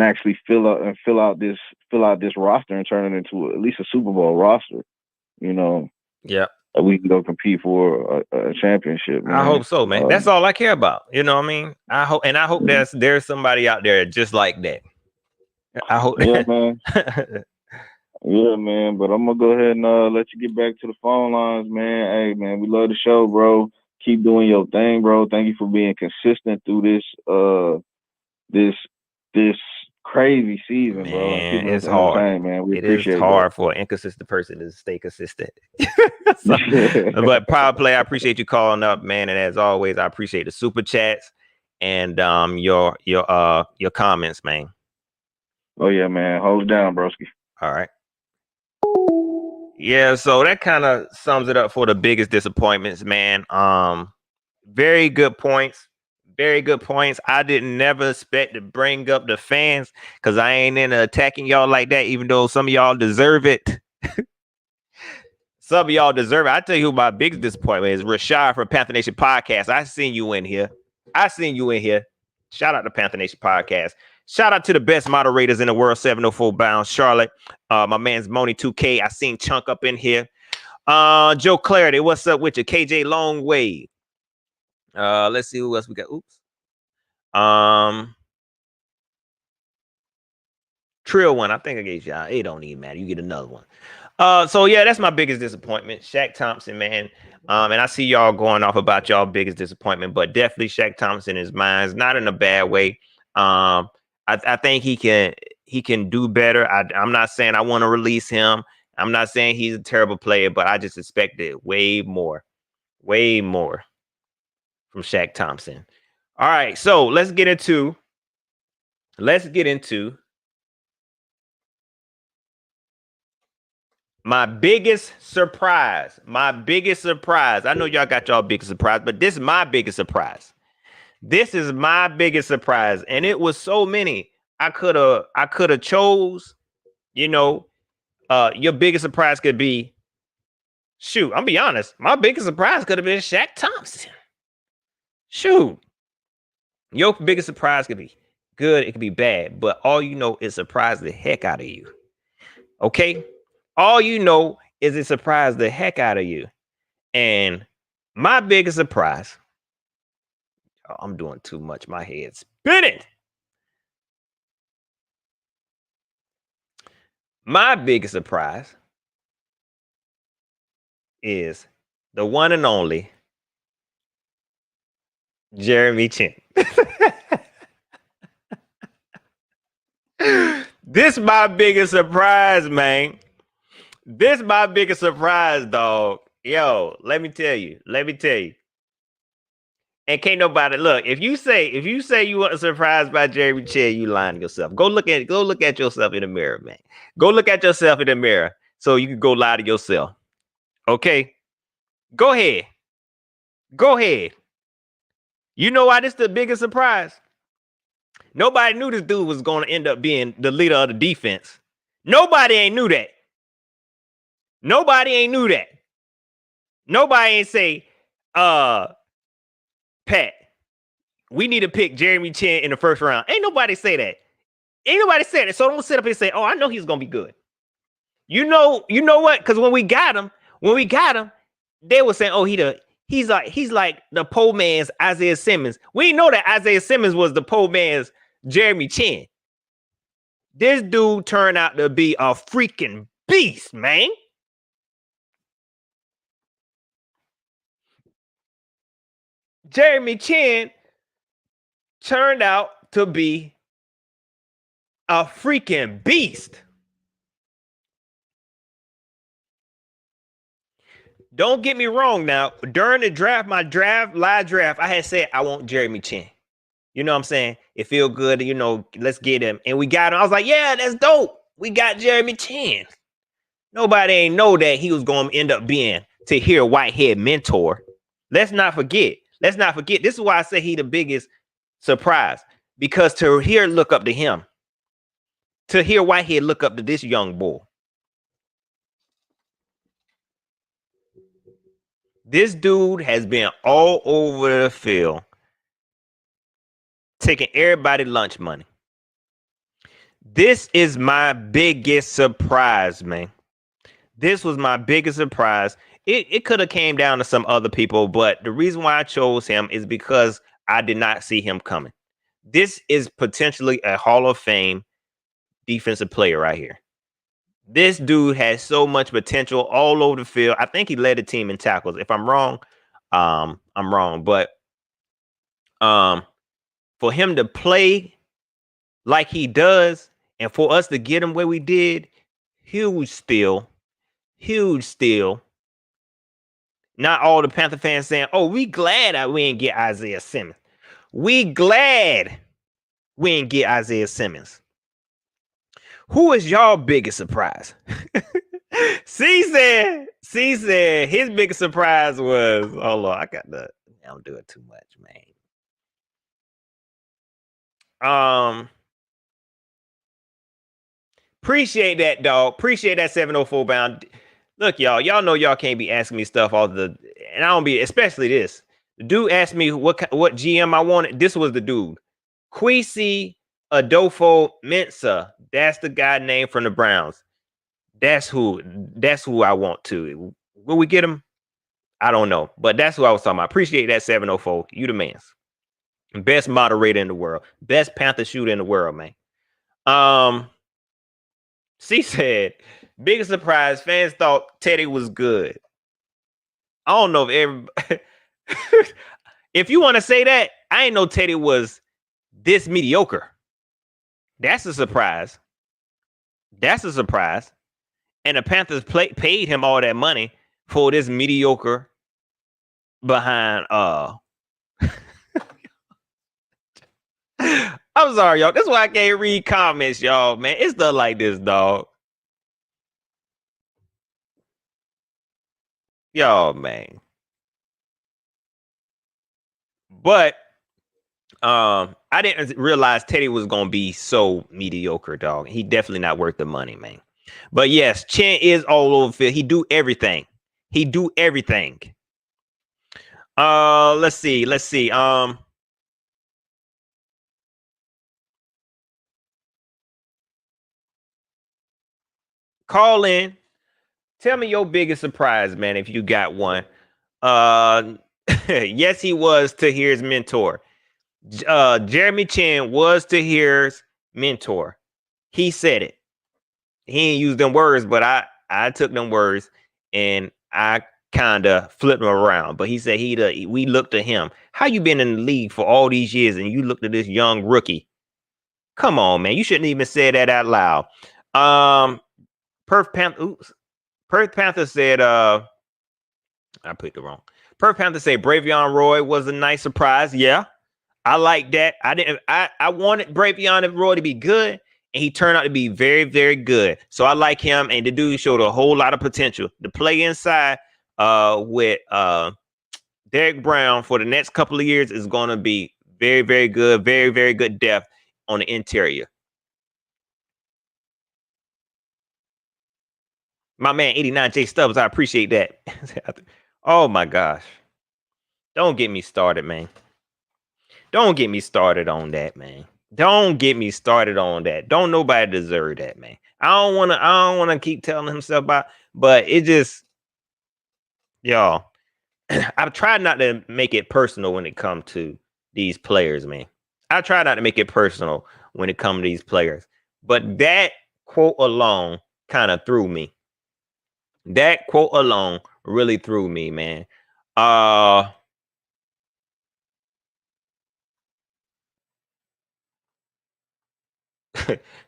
actually fill out this roster and turn it into at least a Super Bowl roster, Yeah. We can go compete for a championship. Man. I hope so, man. That's all I care about. You know what I mean? I hope there's somebody out there just like that. I hope. Yeah, man. Yeah, man. But I'm gonna go ahead and let you get back to the phone lines, man. Hey, man, we love the show, bro. Keep doing your thing, bro. Thank you for being consistent through this crazy season, man, bro. And it's hard, man. We it appreciate is hard that. for an inconsistent person to stay consistent. But Power Play, I appreciate you calling up, man. And as always, I appreciate the super chats and your comments, man. Oh yeah, man. Hold it down, broski. All right. Yeah, so that kind of sums it up for the biggest disappointments, man. Very good points. Very good points. I didn't never expect to bring up the fans because I ain't into attacking y'all like that, even though some of y'all deserve it. Some of y'all deserve it. I tell you who my biggest disappointment is. Rashad from Panther Nation Podcast. I seen you in here. Shout out to Panther Nation Podcast. Shout out to the best moderators in the world, 704 Bound, Charlotte. My man's Moni 2K. I seen Chunk up in here. Joe Clarity, what's up with you? KJ Longway. Let's see who else we got. Oops. Trill one. I think I gave y'all. It don't even matter. You get another one. So yeah, that's my biggest disappointment. Shaq Thompson, man. And I see y'all going off about y'all biggest disappointment, but definitely Shaq Thompson is mine. Not in a bad way. I think he can do better. I'm not saying I want to release him. I'm not saying he's a terrible player, but I just expected way more from Shaq Thompson. All right, so let's get into my biggest surprise. I know y'all got y'all biggest surprise, but this is my biggest surprise. And it was so many. I could have chose, your biggest surprise could be, shoot, I'm be honest, my biggest surprise could have been Shaq Thompson. Shoot. Your biggest surprise could be good, it could be bad, but all you know is surprise the heck out of you. Okay? All you know is it surprised the heck out of you. And my biggest surprise, I'm doing too much. My head's spinning. My biggest surprise is the one and only Jeremy Chin. This my biggest surprise, man. This my biggest surprise, dog. Yo, let me tell you. And can't nobody look. If you say you want a surprise by Jeremy Chin, you lying to yourself. Go look at yourself in the mirror, man. Go look at yourself in the mirror so you can go lie to yourself. Okay? Go ahead. You know why this is the biggest surprise? Nobody knew this dude was going to end up being the leader of the defense. Nobody ain't knew that. Nobody ain't say, Pat, we need to pick Jeremy Chin in the first round. Ain't nobody say that. So don't sit up and say, oh, I know he's going to be good. You know what? Because when we got him, they were saying, oh, he's like the poor man's Isaiah Simmons. We know that Isaiah Simmons was the poor man's Jeremy Chin. This dude turned out to be a freaking beast, man. Jeremy Chin turned out to be a freaking beast. Don't get me wrong now. During the draft, live draft, I had said I want Jeremy Chin. You know what I'm saying? It feel good, let's get him. And we got him. I was like, yeah, that's dope. We got Jeremy Chin. Nobody ain't know that he was going to end up being Tahir Whitehead mentor. Let's not forget. This is why I say he the biggest surprise. Because Tahir look up to him. Tahir Whitehead look up to this young boy. This dude has been all over the field, taking everybody lunch money. This is my biggest surprise, man. This was my biggest surprise. It could have came down to some other people, but the reason why I chose him is because I did not see him coming. This is potentially a Hall of Fame defensive player right here. This dude has so much potential all over the field. I think he led the team in tackles. If I'm wrong, I'm wrong. But for him to play like he does, and for us to get him where we did, huge steal. Not all the Panther fans saying, "Oh, we glad we didn't get Isaiah Simmons." We glad we didn't get Isaiah Simmons. Who is y'all biggest surprise? C said his biggest surprise was, hold on, I don't do it too much, man. Appreciate that, dog. Appreciate that 704 bound. Look, y'all know y'all can't be asking me stuff and I don't be, especially this. The dude asked me what GM I wanted. This was the dude. Kwesi Adolfo Mensah. That's the guy named from the Browns. That's who I want to. Will we get him? I don't know. But that's who I was talking about. Appreciate that 704. You the man. Best moderator in the world. Best Panther shooter in the world, man. She said, biggest surprise, fans thought Teddy was good. I don't know if everybody if you want to say that, I ain't know Teddy was this mediocre. That's a surprise. And the Panthers paid him all that money for this mediocre behind I'm sorry, y'all. That's why I can't read comments, y'all, man. It's stuff like this, dog. Y'all, man. But I didn't realize Teddy was gonna be so mediocre, dog. He definitely not worth the money, man. But yes, Chen is all over the field. He do everything. Let's see. Call in. Tell me your biggest surprise, man, if you got one. Yes, he was Tahir's mentor. Jeremy Chin was Tahir's mentor. He said it. He ain't used them words, but I took them words and I kind of flipped them around. But he said we looked at him. How you been in the league for all these years and you looked at this young rookie? Come on, man. You shouldn't even say that out loud. Perth Panther said, I picked it wrong. Perth Panther said Bravion Roy was a nice surprise. Yeah, I like that. I wanted Bravion Roy to be good, and he turned out to be very, very good. So I like him, and the dude showed a whole lot of potential. To play inside with Derek Brown for the next couple of years is going to be very, very good. Very, very good depth on the interior. My man 89J Stubbs, I appreciate that. Oh my gosh. Don't get me started, man. Don't get me started on that, man. Don't get me started on that. Don't nobody deserve that, man. I don't wanna keep telling himself about, but it just, y'all, I've tried not to make it personal when it comes to these players, man. I try not to make it personal when it comes to these players. But that quote alone kind of threw me. That quote alone really threw me, man.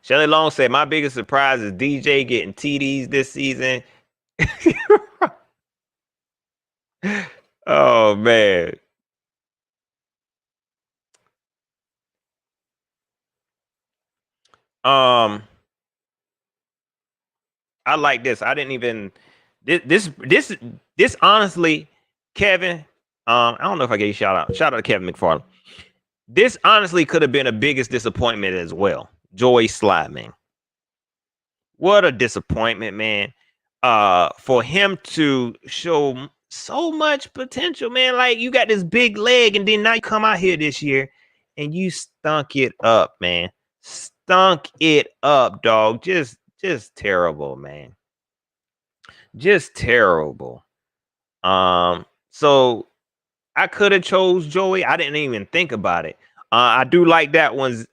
Shelly Long said, my biggest surprise is DJ getting TDs this season. Oh, man. I like this. I didn't even this honestly, Kevin. I don't know if I gave you shout out. Shout out to Kevin McFarland. This honestly could have been a biggest disappointment as well. Joey Slye, man. What a disappointment, man. For him to show so much potential, man. Like, you got this big leg, and then now you come out here this year and you stunk it up, man. Stunk it up, dog. Just terrible, man. Just terrible. So I could have chose Joey. I didn't even think about it. I do like that one,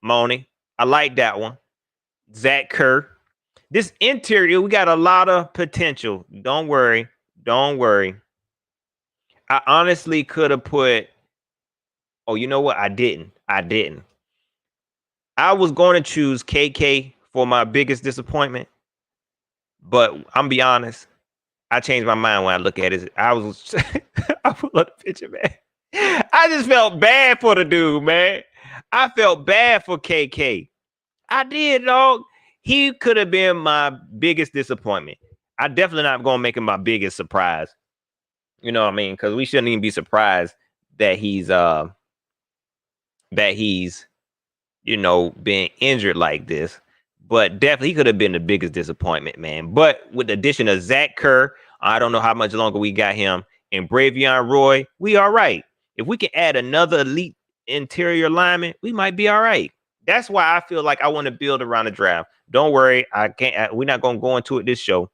Moni. I like that one. Zach Kerr. This interior, we got a lot of potential. Don't worry. Don't worry. I honestly could have put. Oh, you know what? I didn't. I was going to choose KK for my biggest disappointment. But I'm gonna be honest. I changed my mind when I look at it. I was I pull up the picture, man. I just felt bad for the dude, man. I felt bad for KK. I did, dog. He could have been my biggest disappointment. I definitely not gonna make him my biggest surprise. You know what I mean? Because we shouldn't even be surprised that he's being injured like this. But definitely he could have been the biggest disappointment, man. But with the addition of Zach Kerr, I don't know how much longer we got him, and Bravion Roy, we all right. If we can add another elite interior lineman, we might be all right. That's why I feel like I want to build around the draft. Don't worry, we're not gonna go into it this show.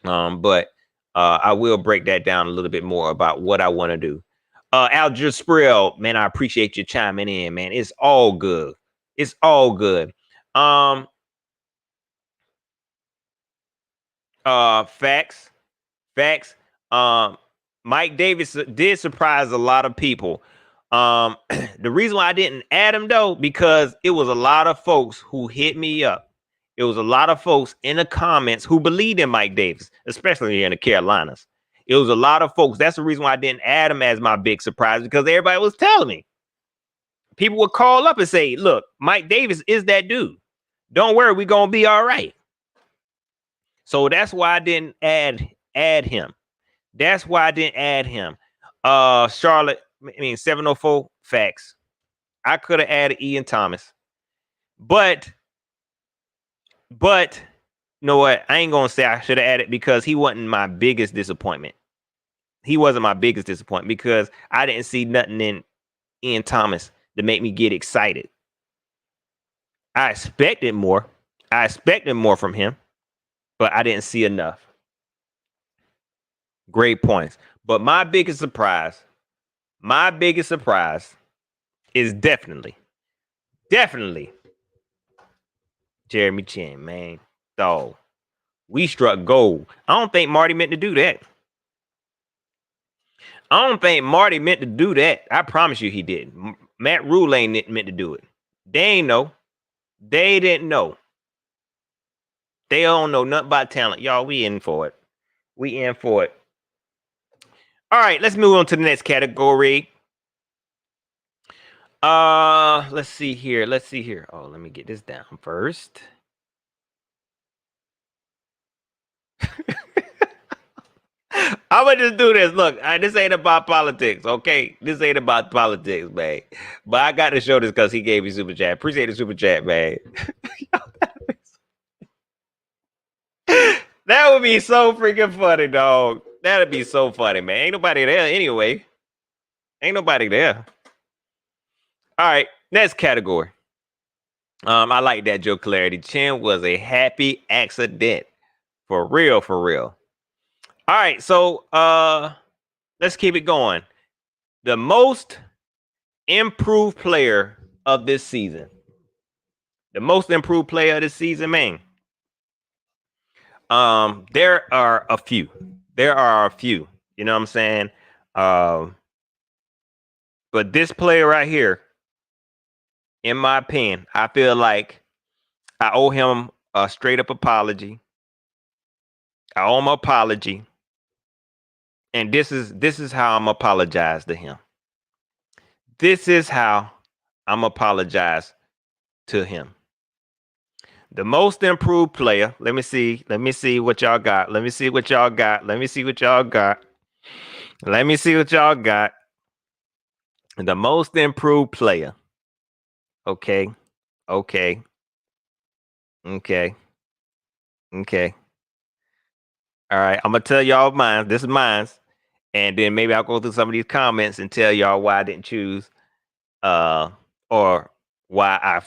But I will break that down a little bit more about what I want to do. Alger Sprill, man, I appreciate you chiming in, man. It's all good. It's all good. Facts. Mike Davis did surprise a lot of people. The reason why I didn't add him though, because it was a lot of folks who hit me up. It was a lot of folks in the comments who believed in Mike Davis, especially in the Carolinas. It was a lot of folks. That's the reason why I didn't add him as my big surprise, because everybody was telling me. People would call up and say, look, Mike Davis is that dude. Don't worry, we're going to be all right. So that's why I didn't add him. That's why I didn't add him. Charlotte, 704 facts. I could have added Ian Thomas. But you know what? I ain't going to say I should have added, because he wasn't my biggest disappointment. He wasn't my biggest disappointment because I didn't see nothing in Ian Thomas to make me get excited. I expected more. I expected more from him, but I didn't see enough. Great points. But my biggest surprise is definitely Jeremy Chin, man. Dog. We struck gold. I don't think Marty meant to do that. I promise you he didn't. Matt Rule ain't meant to do it. They ain't know. They didn't know. They don't know nothing about talent. Y'all, we in for it. All right, let's move on to the next category. Let's see here. Oh, let me get this down first. I'm gonna just do this. Look, this ain't about politics, okay? This ain't about politics, man. But I got to show this because he gave me super chat. Appreciate the super chat, man. That would be so freaking funny, dog. That'd be so funny, man. Ain't nobody there anyway. Ain't nobody there. All right, next category. I like that, Joe Clarity. Chin was a happy accident. For real. All right, so let's keep it going. The most improved player of this season. The most improved player of this season, man. There are a few. You know what I'm saying? But this player right here in my opinion, I feel like I owe him a straight up apology. I owe him an apology. And this is how I'm apologize to him. This is how I'm apologize to him. The most improved player. Let me see what y'all got. Let me see what y'all got. The most improved player. Okay. All right. I'm gonna tell y'all mine. This is mine. And then maybe I'll go through some of these comments and tell y'all why I didn't choose, or why I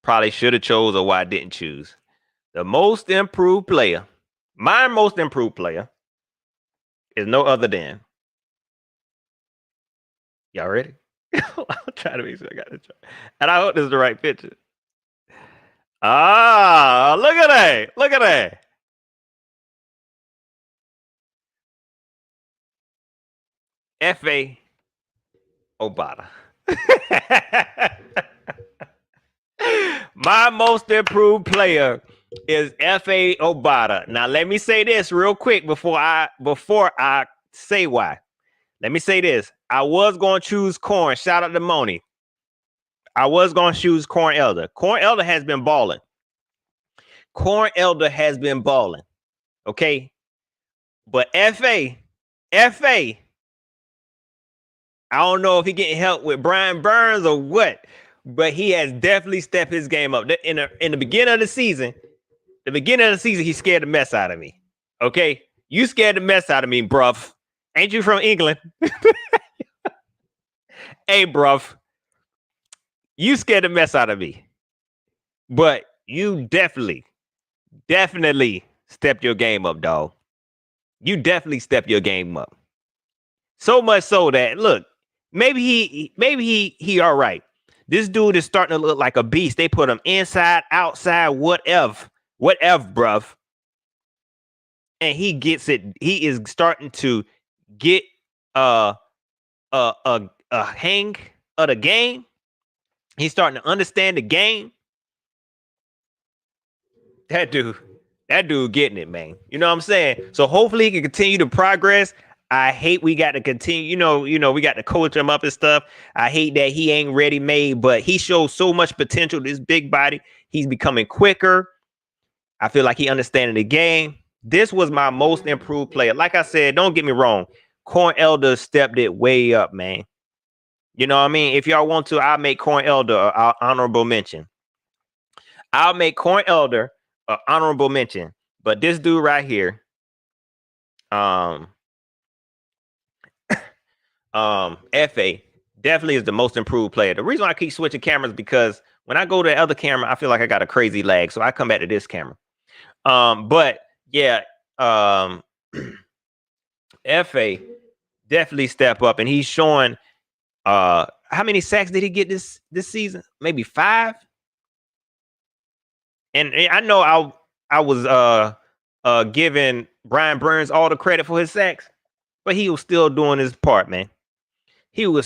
probably should have chose, or why I didn't choose. The most improved player, my most improved player, is no other than. Y'all ready? I'm trying to make sure I got it. And I hope this is the right picture. Ah, look at that. Look at that. F.A. Obata. My most improved player is F.A. Obata. Now let me say this real quick before I say why. Let me say this. I was going to choose Corn. Shout out to Moni. I was going to choose Corn Elder. Corn Elder has been balling. Okay. But F.A. I don't know if he getting help with Brian Burns or what, but he has definitely stepped his game up. In the beginning of the season, he scared the mess out of me. Okay? You scared the mess out of me, bruv. Ain't you from England? Hey, bruv. You scared the mess out of me. But you definitely stepped your game up, dog. You definitely stepped your game up. So much so that, look, maybe he all right. This dude is starting to look like a beast. They put him inside, outside, whatever, bruv. And he gets it. He is starting to get a hang of the game. He's starting to understand the game. That dude getting it, man. You know what I'm saying? So hopefully he can continue to progress. I hate we got to continue, you know, we got to coach him up and stuff. I hate that he ain't ready made, but he shows so much potential. This big body, he's becoming quicker. I feel like he understanding the game. This was my most improved player. Like I said, don't get me wrong. Corn Elder stepped it way up, man. You know what I mean? If y'all want to, I'll make Corn Elder an honorable mention. But this dude right here, F.A. definitely is the most improved player. The reason why I keep switching cameras because when I go to the other camera, I feel like I got a crazy lag, so I come back to this camera. But yeah, F.A. definitely step up, and he's showing. How many sacks did he get this season? Maybe 5. And I know I was giving Brian Burns all the credit for his sacks, but he was still doing his part, man. Hold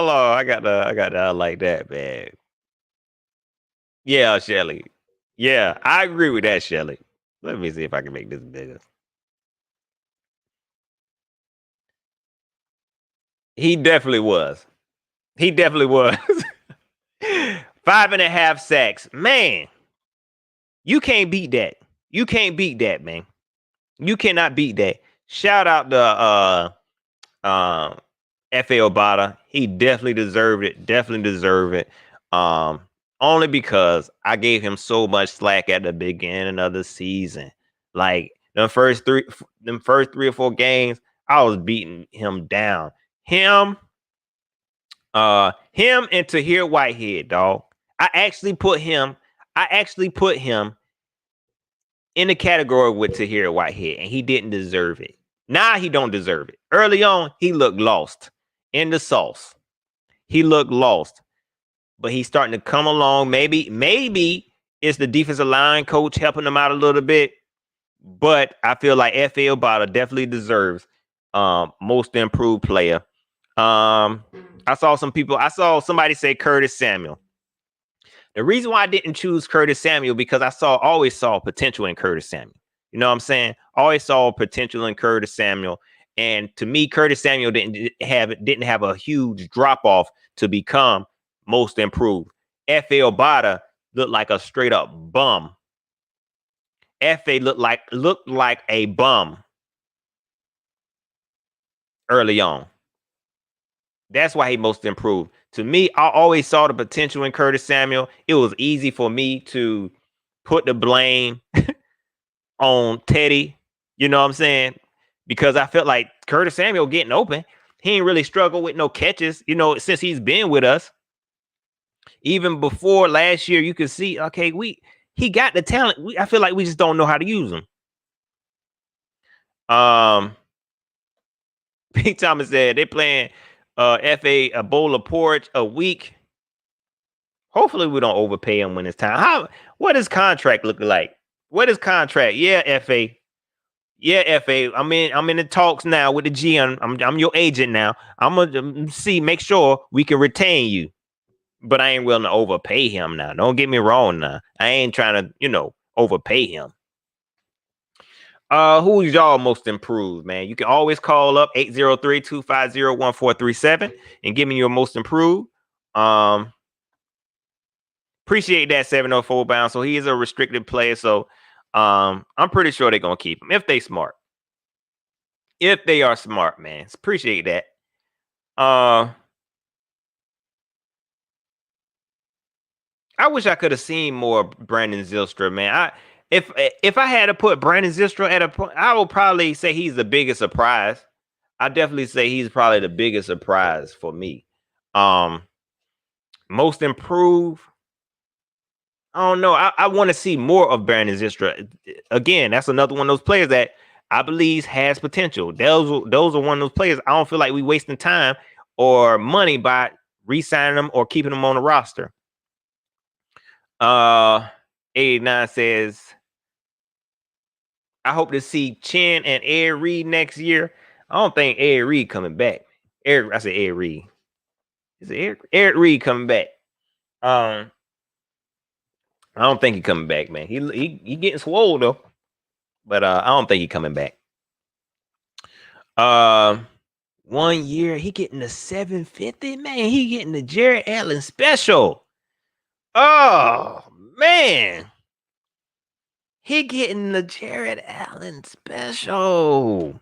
on, I got to like that, man. Yeah, Shelly. Yeah, I agree with that, Shelly. Let me see if I can make this bigger. He definitely was. 5.5 sacks. Man, you can't beat that. Man. You cannot beat that. Shout out to F.A. Obata. He definitely deserved it. Only because I gave him so much slack at the beginning of the season. Like the first 3 or 4 games, I was beating him down. Him and Tahir Whitehead, dog. I actually put him in the category with Tahir Whitehead, and he didn't deserve it. Now he don't deserve it. Early on, he looked lost in the sauce. But he's starting to come along. Maybe it's the defensive line coach helping him out a little bit. But I feel like F.A. Obata definitely deserves most improved player. I saw somebody say Curtis Samuel. The reason why I didn't choose Curtis Samuel because I always saw potential in Curtis Samuel. You know what I'm saying? Always saw potential in Curtis Samuel. And to me, Curtis Samuel didn't have a huge drop off to become most improved. F.A. Obata looked like a straight up bum. F.A. looked like a bum early on. That's why he most improved. To me, I always saw the potential in Curtis Samuel. It was easy for me to put the blame on Teddy. You know what I'm saying? Because I felt like Curtis Samuel getting open. He ain't really struggled with no catches, since he's been with us. Even before last year, you could see, okay, he got the talent. I feel like we just don't know how to use him. Pete Thomas said they playing FA a bowl of porridge a week. Hopefully we don't overpay him when it's time. What does contract look like? What is contract? Yeah, FA. Yeah, FA. I'm in the talks now with the GM. I'm your agent now. I'm gonna make sure we can retain you. But I ain't willing to overpay him now. Don't get me wrong now. I ain't trying to, overpay him. Who's y'all most improved, man? You can always call up 803-250-1437 and give me your most improved. Appreciate that 704 bound. So he is a restricted player. So I'm pretty sure they're gonna keep him if they smart. If they are smart, man. Appreciate that. I wish I could have seen more Brandon Zylstra, man. If I had to put Brandon Zylstra at a point, I would probably say he's the biggest surprise. I definitely say he's probably the biggest surprise for me. Most improved. I don't know. I want to see more of Brandon Zylstra. Again, that's another one of those players that I believe has potential. Those are one of those players. I don't feel like we wasting time or money by re-signing them or keeping them on the roster. 89 says, I hope to see Chen and Ed Reed next year. I don't think Ed Reed coming back. I said Ed Reed. Is it Ed Reed coming back? I don't think he coming back, man. He getting swole though, but I don't think he coming back. 1 year he getting the 750, man. He getting the Jared Allen special. Oh man, he getting the Jared Allen special.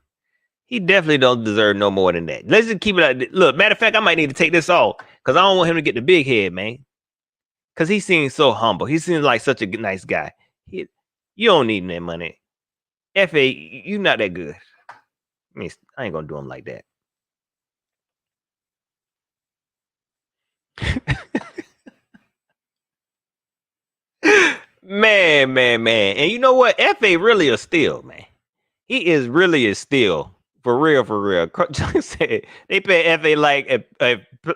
He definitely don't deserve no more than that. Let's just keep it like, look, matter of fact, I might need to take this off because I don't want him to get the big head, man. Because he seems so humble. He seems like such a nice guy. You don't need that money. FA, you not that good. I mean, I ain't going to do him like that. Man. And you know what? FA really a steal, man. He is really a steal. For real. Said they pay FA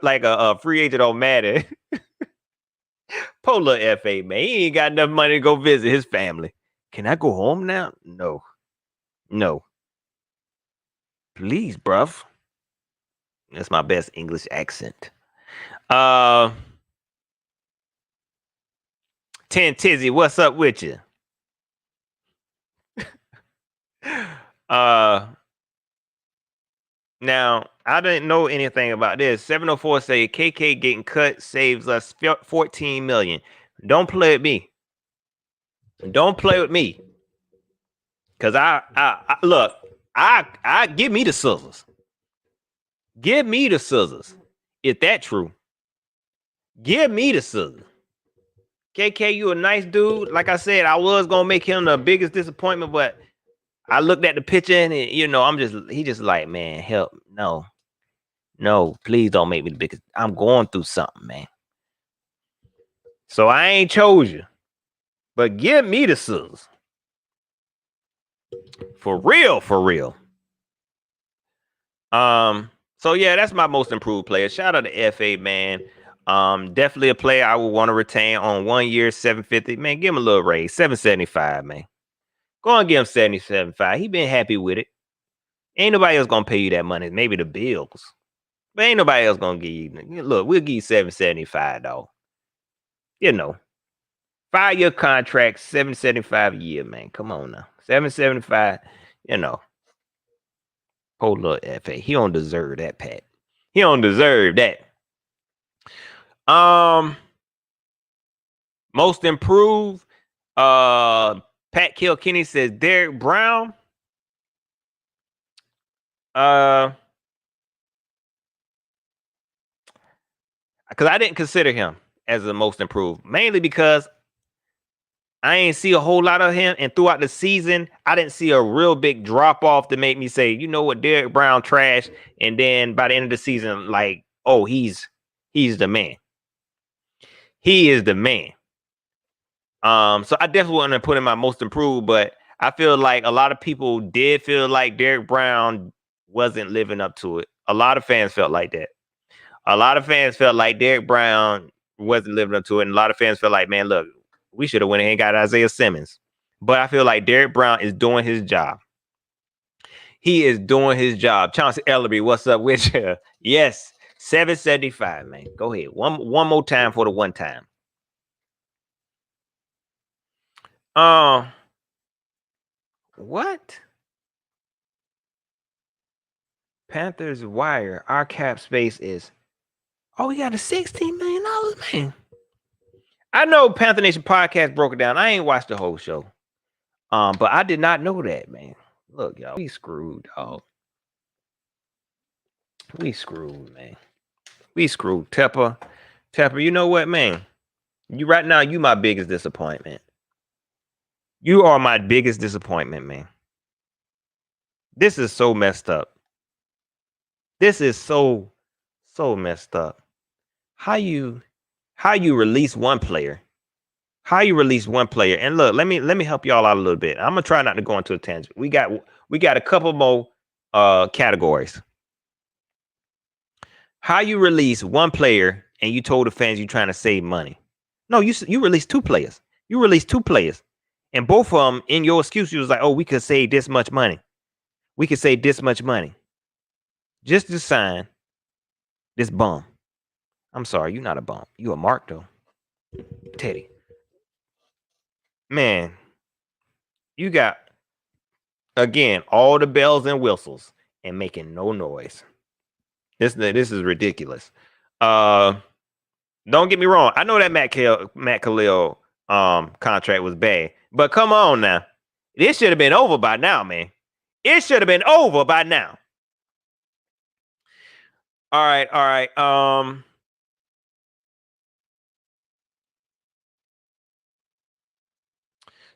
like a free agent on Madden. Polar FA, man. He ain't got enough money to go visit his family. Can I go home now? No. Please, bruv. That's my best English accent. 10 Tizzy, what's up with you? Now, I didn't know anything about this. 704 say KK getting cut saves us 14 million. Don't play with me. Don't play with me. Cause I look, I give me the scissors. Give me the scissors. Is that true? Give me the scissors. KK, you a nice dude. Like I said, I was gonna make him the biggest disappointment, but I looked at the picture and he just like, man, help. No, please don't make me the biggest. I'm going through something, man. So I ain't chose you. But give me the scissors. For real. So yeah, that's my most improved player. Shout out to FA, man. Definitely a player I would want to retain on 1 year, 750. Man, give him a little raise. 775, man. Go and give him 775. He been happy with it. Ain't nobody else gonna pay you that money. Maybe the Bills, but ain't nobody else gonna give you. Look, we'll give you $775 though. 5-year contract, $775 a year, man. Come on now, $775. Poor little FA. He don't deserve that, Pat. He don't deserve that. Most improved. Pat Kilkenny says Derek Brown. Because I didn't consider him as the most improved, mainly because I ain't see a whole lot of him, and throughout the season, I didn't see a real big drop off to make me say, you know what, Derek Brown trash. And then by the end of the season, like, oh, he's the man. He is the man. So I definitely want to put him my most improved, but I feel like a lot of people did feel like Derek Brown wasn't living up to it. A lot of fans felt like that. A lot of fans felt like Derek Brown wasn't living up to it, and a lot of fans felt like, man, look, we should have went ahead and got Isaiah Simmons. But I feel like Derek Brown is doing his job. He is doing his job. Chauncey Ellerby, what's up with you? Yes, 775, man. Go ahead. One more time for the one time. What? Panthers wire. Our cap space is. Oh, we got a $16 million, man. I know Panther Nation podcast broke it down. I ain't watched the whole show. But I did not know that, man. Look, y'all, we screwed, dog. We screwed, man. We screwed. Tepper, you know what, man? You right now, you my biggest disappointment. You are my biggest disappointment, man. This is so messed up. This is so messed up. How you release one player? How you release one player? And look, let me help y'all out a little bit. I'm gonna try not to go into a tangent. We got a couple more categories. How you release one player and you told the fans you're trying to save money? No, you released two players. You released two players, and both of them in your excuse you was like, oh, we could save this much money. We could save this much money just to sign this bum. I'm sorry, you're not a bum. You a mark though, Teddy. Man, you got again all the bells and whistles and making no noise. This is ridiculous. Don't get me wrong. I know that Matt Khalil contract was bad, but come on now, this should have been over by now, man. It should have been over by now. All right.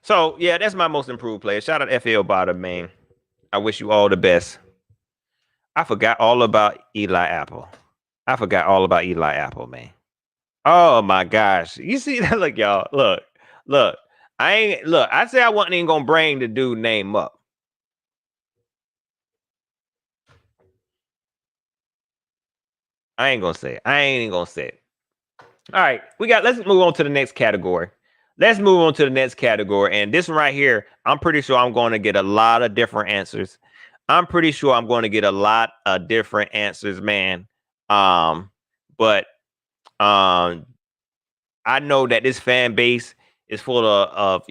So yeah, that's my most improved player. Shout out FL Bottom, man. I wish you all the best. I forgot all about Eli Apple. Man. Oh my gosh. You see that? Look, y'all. Look. I said I wasn't even gonna bring the dude name up. I ain't even gonna say it. All right, let's move on to the next category. And this one right here, I'm pretty sure I'm going to get a lot of different answers. man. But I know that this fan base is full of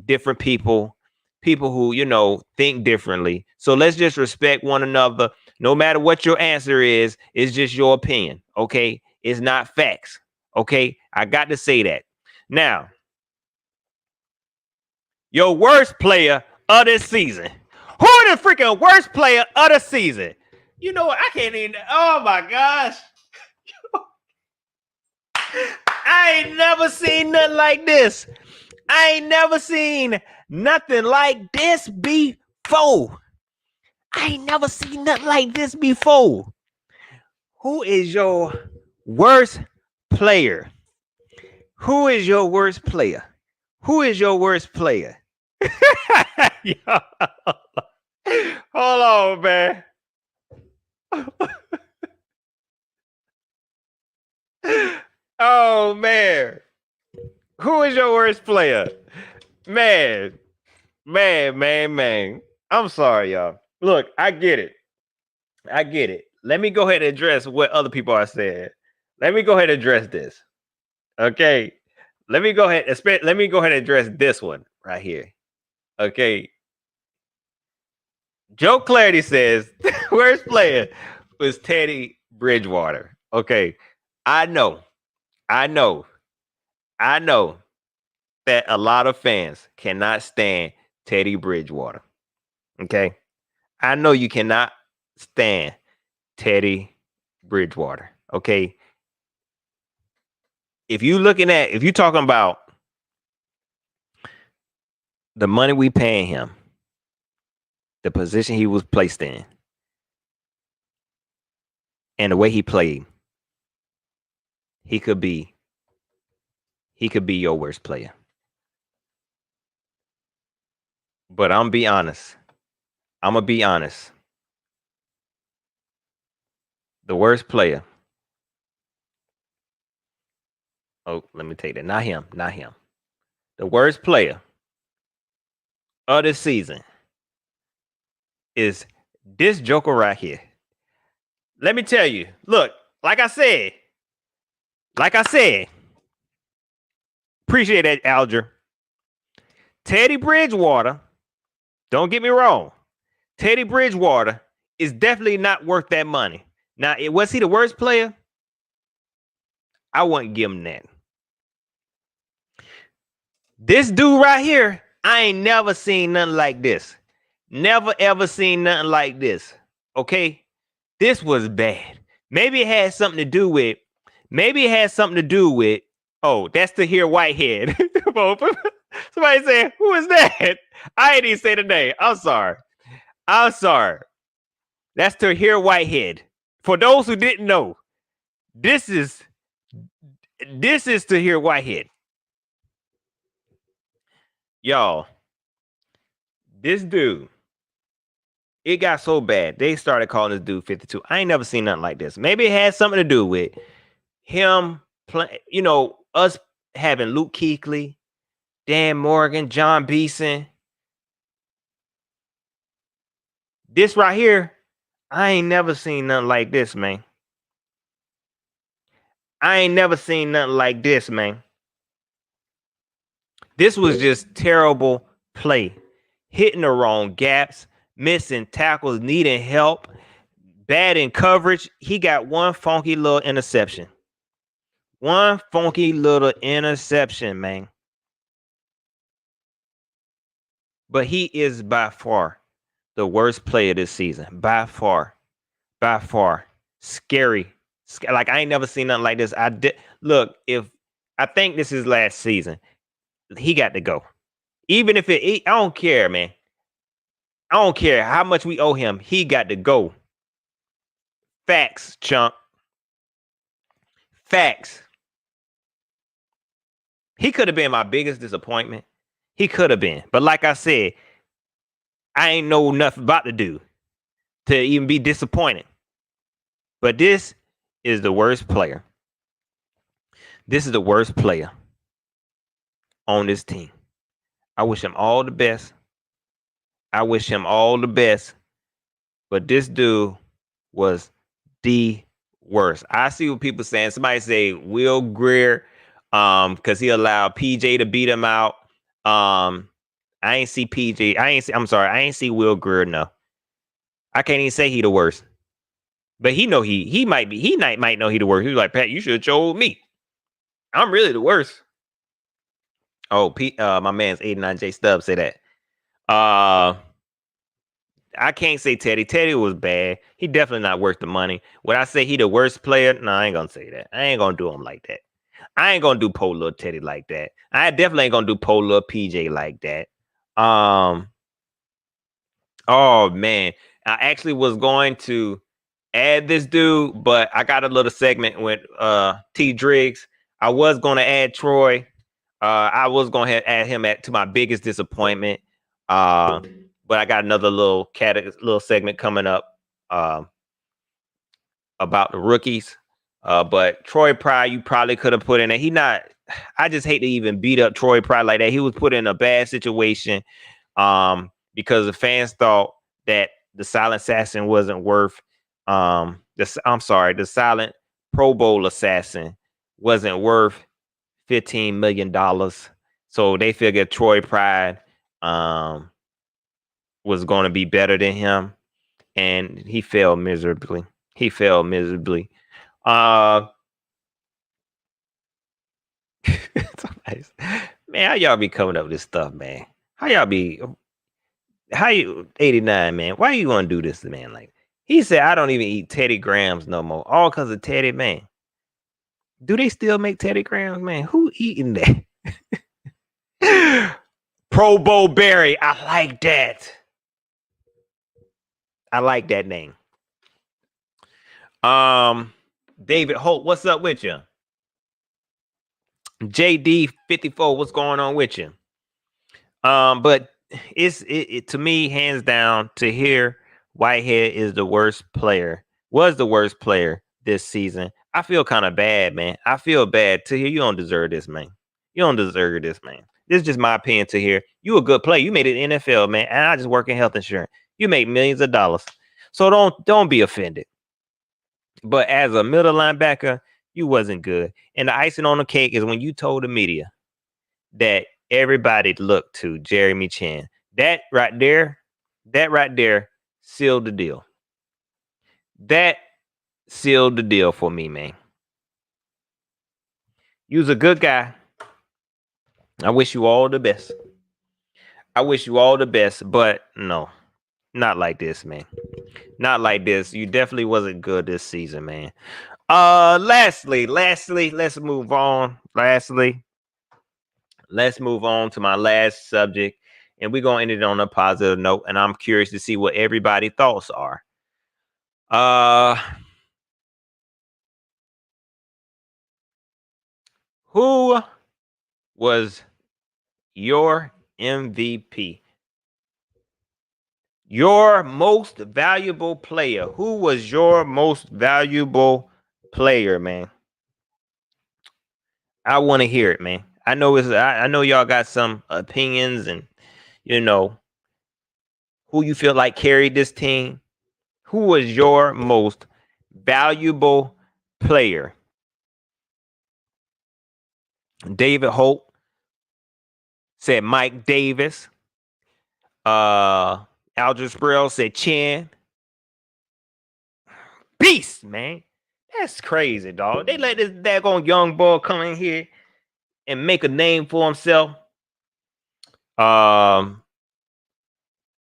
different people who, think differently. So let's just respect one another. No matter what your answer is, it's just your opinion. Okay. It's not facts. Okay. I got to say that. Now, your worst player of this season. Who the freaking worst player of the season? You know what? I can't even. Oh my gosh. I ain't never seen nothing like this. Who is your worst player? Hold on, man. Oh, man. Who is your worst player? Man. I'm sorry, y'all. Look, I get it. Let me go ahead and address what other people are saying. Let me go ahead and address this. Okay. Let me go ahead and address this one right here. Okay. Joe Clarity says worst player was Teddy Bridgewater. Okay. I know that a lot of fans cannot stand Teddy Bridgewater. Okay. I know you cannot stand Teddy Bridgewater. Okay. If you're talking about the money we paying him, the position he was placed in, and the way he played, he could be your worst player. But I'm gonna be honest. The worst player. Oh, let me take that. Not him. The worst player of this season is this joker right here. Let me tell you. Look, like I said, appreciate that, Alger. Teddy Bridgewater, don't get me wrong. Teddy Bridgewater is definitely not worth that money. Now, was he the worst player? I wouldn't give him that. This dude right here, I ain't never seen nothing like this. Never ever seen nothing like this. Okay? This was bad. Maybe it had something to do with, oh, that's Tahir Whitehead. Somebody said, who is that? I ain't even say the name. I'm sorry. That's Tahir Whitehead. For those who didn't know, this is Tahir Whitehead. Y'all, this dude, it got so bad. They started calling this dude 52. I ain't never seen nothing like this. Maybe it had something to do with him playing, us having Luke Kuechly, Dan Morgan, John Beeson. This right here, I ain't never seen nothing like this, man. This was just terrible play. Hitting the wrong gaps, missing tackles, needing help, bad in coverage. He got one funky little interception. Man. But he is by far the worst player this season. By far. Scary. Like, I ain't never seen nothing like this. Look, if I think this is last season, he got to go. Even if I don't care, man. I don't care how much we owe him. He got to go. Facts, chunk. Facts. He could have been my biggest disappointment. He could have been. But like I said, I ain't know nothing about the dude to even be disappointed. But this is the worst player. This is the worst player on this team. I wish him all the best. But this dude was the worst. I see what people saying. Somebody say Will Greer, because he allowed PJ to beat him out. I ain't see PJ. I ain't see Will Greer. No, I can't even say he the worst. But he know he might be. He might know he the worst. He's like, Pat, you should have told me. I'm really the worst. Oh, my man's 89J Stubbs say that. I can't say Teddy. Teddy was bad. He definitely not worth the money. Would I say he the worst player? No, I ain't gonna say that. I ain't gonna do him like that. I ain't gonna do Polo Teddy like that. I definitely ain't gonna do Polo PJ like that. Oh man, I actually was going to add this dude, but I got a little segment with T Driggs. I was gonna add Troy. I was gonna add him to my biggest disappointment. But I got another little segment coming up about the rookies. But Troy Pryor, you probably could have put in there. I just hate to even beat up Troy Pryor like that. He was put in a bad situation because the fans thought that the silent assassin wasn't worth the silent Pro Bowl assassin wasn't worth $15 million. So they figured Troy Pride was going to be better than him, and he failed miserably. Nice. Man, how y'all be coming up with this stuff, man? How you 89, man? Why you gonna do this to man? Like, he said, I don't even eat Teddy Grahams no more. All because of Teddy, man. Do they still make Teddy Grahams, man? Who eating that? Pro Bowl Berry. I like that. I like that name. David Holt, what's up with you? JD54, what's going on with you? But it to me, hands down, Tahir Whitehead is the worst player. Was the worst player this season. I feel kind of bad, man. I feel bad. Tahir, you don't deserve this, man. You don't deserve this, man. This is just my opinion, Tahir. You a good player. You made it in NFL, man. And I just work in health insurance. You make millions of dollars. So don't be offended. But as a middle linebacker, you wasn't good. And the icing on the cake is when you told the media that everybody looked to Jeremy Chin. That right there sealed the deal. That sealed the deal for me, man. You was a good guy. I wish you all the best. But no, not like this, man. Not like this. You definitely wasn't good this season, man. Lastly, let's move on. Let's move on to my last subject, and we're gonna end it on a positive note. And I'm curious to see what everybody's thoughts are. Who was your MVP? Your most valuable player. Who was your most valuable player, man? I want to hear it, man. I know I know y'all got some opinions, and you know who you feel like carried this team. Who was your most valuable player? David Holt said Mike Davis. Aldridge Sproul said Chin. Beast, man. That's crazy, dog. They let this daggone young boy come in here and make a name for himself.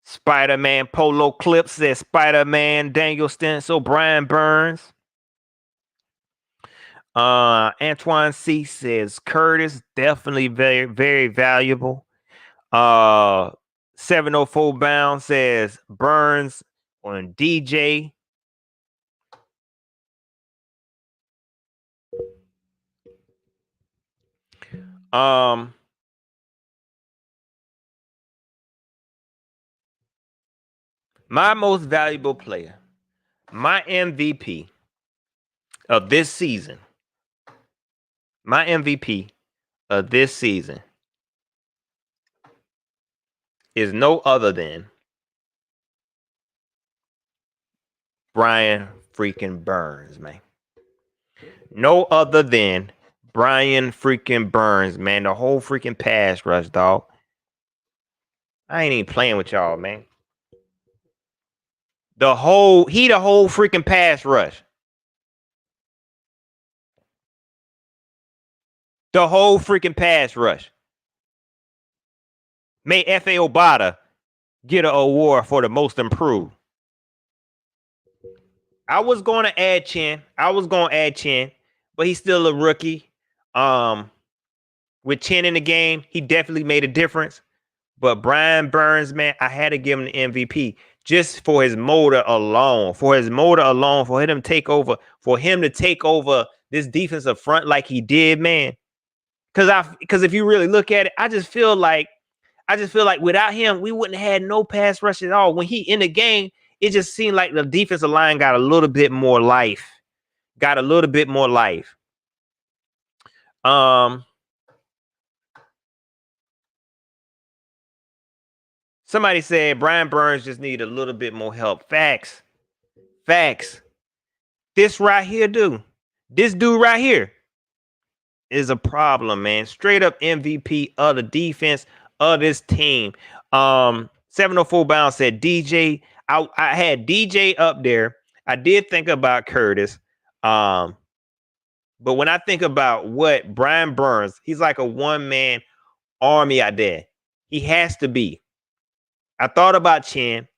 Spider-Man Polo Clip says Spider-Man Daniel Stencil, Brian Burns. Antoine C says Curtis, definitely very, very valuable. 704 Bound says Burns on DJ. My most valuable player, my MVP of this season, is no other than Brian freaking Burns, man. No other than Brian freaking Burns, man. The whole freaking pass rush, dog. I ain't even playing with y'all, man. The whole freaking pass rush. The whole freaking pass rush. May F.A. Obata get an award for the most improved. I was going to add Chin, but he's still a rookie. With Chin in the game, he definitely made a difference. But Brian Burns, man, I had to give him the MVP just for his motor alone. For him to take over this defensive front like he did, man. Because if you really look at it, I just feel like without him, we wouldn't have had no pass rush at all. When he in the game, it just seemed like the defensive line got a little bit more life. Somebody said Brian Burns just need a little bit more help. Facts. This right here, this dude right here is a problem, man. Straight up MVP of the defense of this team. 704 Bound said DJ. I had DJ up there. I did think about Curtis. But when I think about what Brian Burns, he's like a one-man army out there. He has to be. I thought about Chin,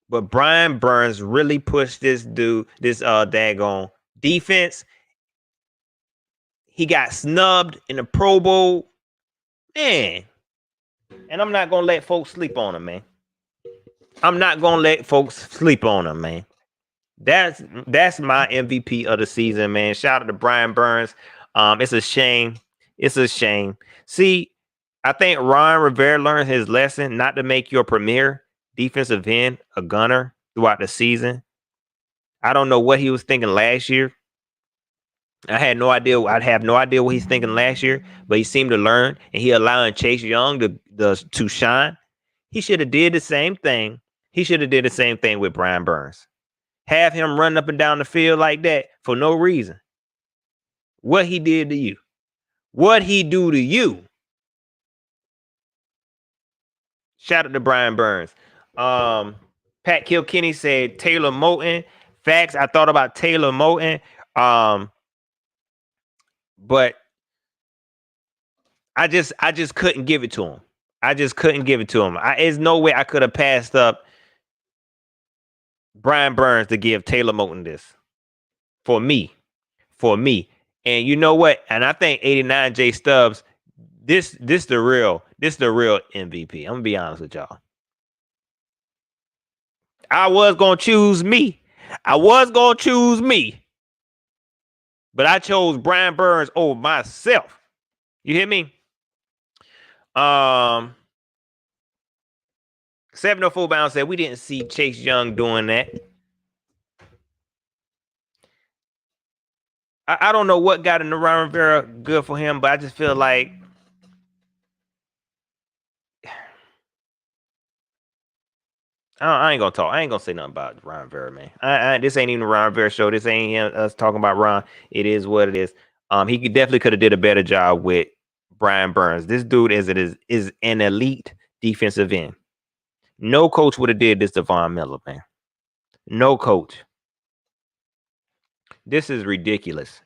but Brian Burns really pushed this daggone defense. He got snubbed in the Pro Bowl. Man. And I'm not going to let folks sleep on him, man. That's my MVP of the season, man. Shout out to Brian Burns. It's a shame. See, I think Ron Rivera learned his lesson not to make your premier defensive end a gunner throughout the season. I don't know what he was thinking last year. I had no idea. I'd have no idea what he's thinking last year, but he seemed to learn, and he allowing Chase Young to shine. He should have did the same thing. With Brian Burns. Have him run up and down the field like that for no reason. What he did to you? What he do to you? Shout out to Brian Burns. Pat Kilkenny said Taylor Moton. Facts. I thought about Taylor Moton. But I just couldn't give it to him. There's no way I could have passed up Brian Burns to give Taylor Moton this. For me. And you know what? And I think 89 J Stubbs, this the real MVP. I'm gonna be honest with y'all. I was gonna choose me. But I chose Brian Burns over myself. You hear me? 704 Bound said we didn't see Chase Young doing that. I don't know what got into Ron Rivera good for him, but I just feel like I ain't gonna talk. I ain't gonna say nothing about Ron Rivera, man. This ain't even a Ron Rivera show. This ain't us talking about Ron. It is what it is. He definitely could have did a better job with Brian Burns. This dude is an elite defensive end. No coach would have did this to Von Miller, man. No coach. This is ridiculous.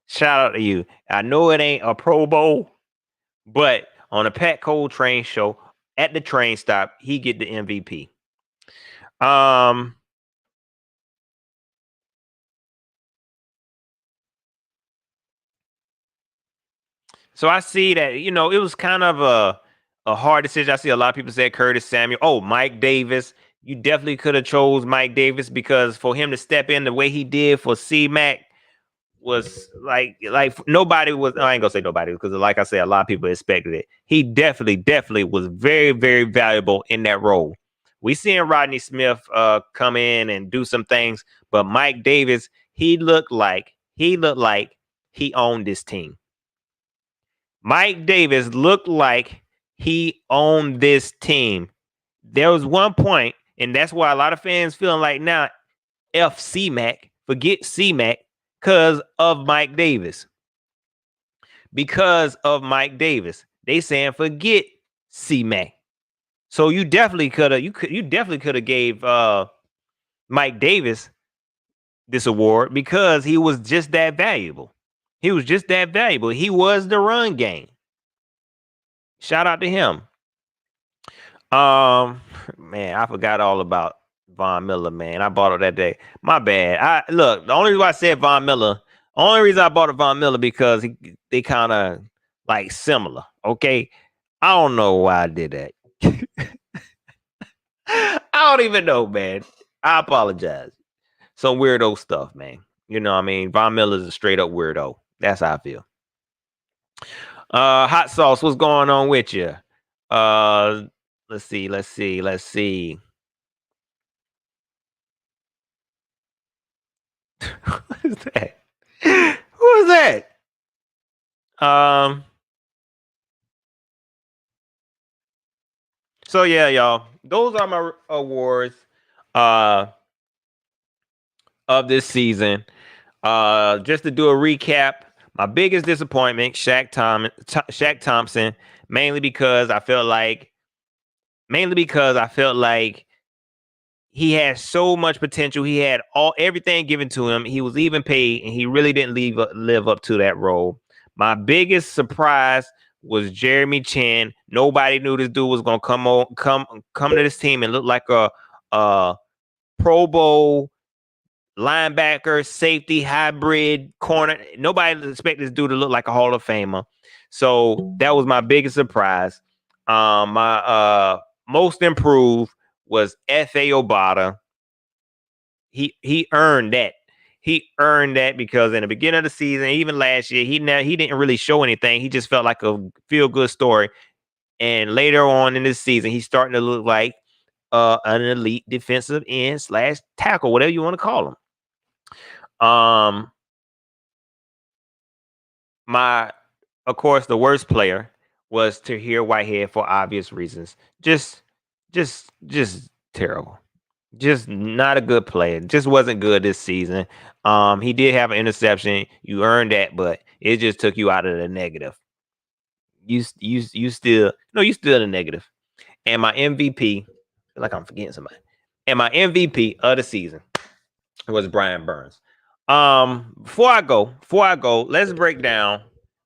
Shout out to you. I know it ain't a Pro Bowl, but on a Pat Cole Train show at the train stop, he get the MVP. So I see that, it was kind of a hard decision. I see a lot of people say Curtis Samuel. Oh, Mike Davis. You definitely could have chose Mike Davis because for him to step in the way he did for C-Mac was like nobody was. I ain't gonna say nobody because, like I said, a lot of people expected it. He definitely was very, very valuable in that role. We seeing Rodney Smith come in and do some things, but Mike Davis, he looked like he owned this team. Mike Davis looked like he owned this team. There was one point, and that's why a lot of fans feeling like now, F C-Mac, forget C-Mac, because of Mike Davis. They saying forget C-Mac. So you definitely could have gave Mike Davis this award because he was just that valuable. He was the run game. Shout out to him. Man, I forgot all about Von Miller, man. I bought it that day. My bad. The only reason I said Von Miller, because they kind of like similar. Okay. I don't know why I did that. I don't even know, man. I apologize. Some weirdo stuff, man. You know what I mean? Von Miller's a straight up weirdo. That's how I feel. Hot sauce, what's going on with you? Let's see. Who is that? So yeah, y'all. Those are my awards of this season. Just to do a recap, my biggest disappointment, Shaq Thompson, mainly because I felt like he had so much potential. He had everything given to him. He was even paid, and he really didn't live up to that role. My biggest surprise was Jeremy Chin. Nobody knew this dude was gonna come to this team and look like a Pro Bowl linebacker, safety, hybrid, corner. Nobody expected this dude to look like a Hall of Famer. So that was my biggest surprise. My most improved was F.A. Obata. He earned that. He earned that because in the beginning of the season, even last year, he didn't really show anything. He just felt like a feel-good story. And later on in this season, he's starting to look like an elite defensive end / tackle, whatever you want to call him. Of course, the worst player was Tahir Whitehead for obvious reasons. Just terrible. Just not a good player. Just wasn't good this season. He did have an interception. You earned that, but it just took you out of the negative. You still in the negative. And my MVP, I feel like I'm forgetting somebody. And my MVP of the season was Brian Burns. Before I go, let's break down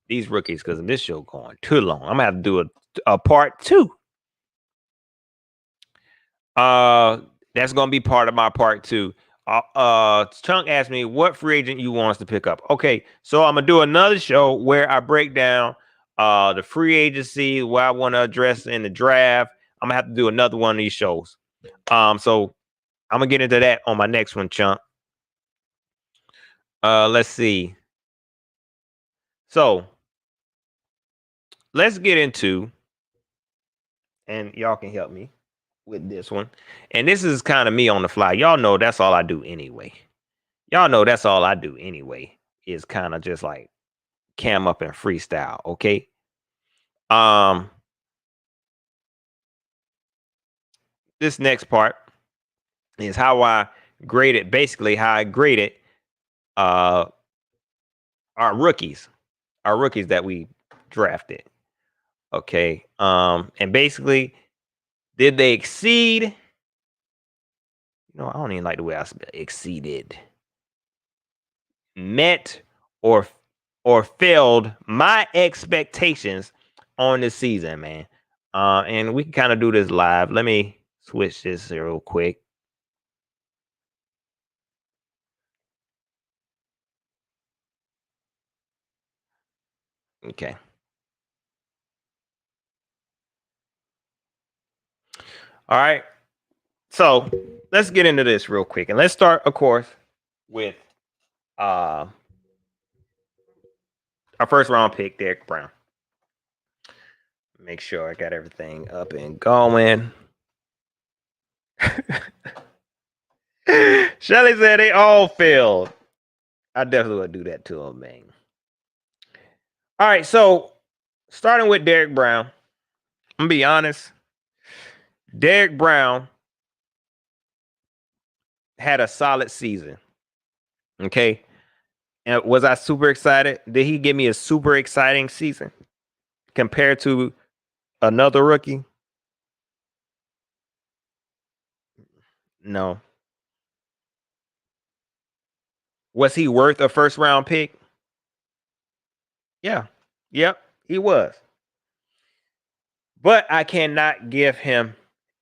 these rookies because this show going too long. I'm gonna have to do a part 2. That's gonna be part of my part 2. Chunk asked me what free agent you want us to pick up. Okay, so I'm gonna do another show where I break down the free agency, what I want to address in the draft. I'm gonna have to do another one of these shows. So I'm gonna get into that on my next one, Chunk. Let's see. So let's get into, and y'all can help me with this one. And this is kind of me on the fly. Y'all know that's all I do anyway. Is kind of just like cam up and freestyle, okay? This next part is how I graded our rookies that we drafted. Okay. And basically, did they exceed? I don't even like the way I spell exceeded. Met or failed my expectations on this season, man. And we can kind of do this live. Let me switch this real quick. Okay. All right. So let's get into this real quick. And let's start, of course, with our first round pick, Derek Brown. Make sure I got everything up and going. Shelly said they all failed. I definitely would do that to him, man. All right, so starting with Derek Brown, I'm gonna be honest. Derek Brown had a solid season. Okay. And was I super excited? Did he give me a super exciting season compared to another rookie? No. Was he worth a first round pick? Yeah. Yep, he was. But I cannot give him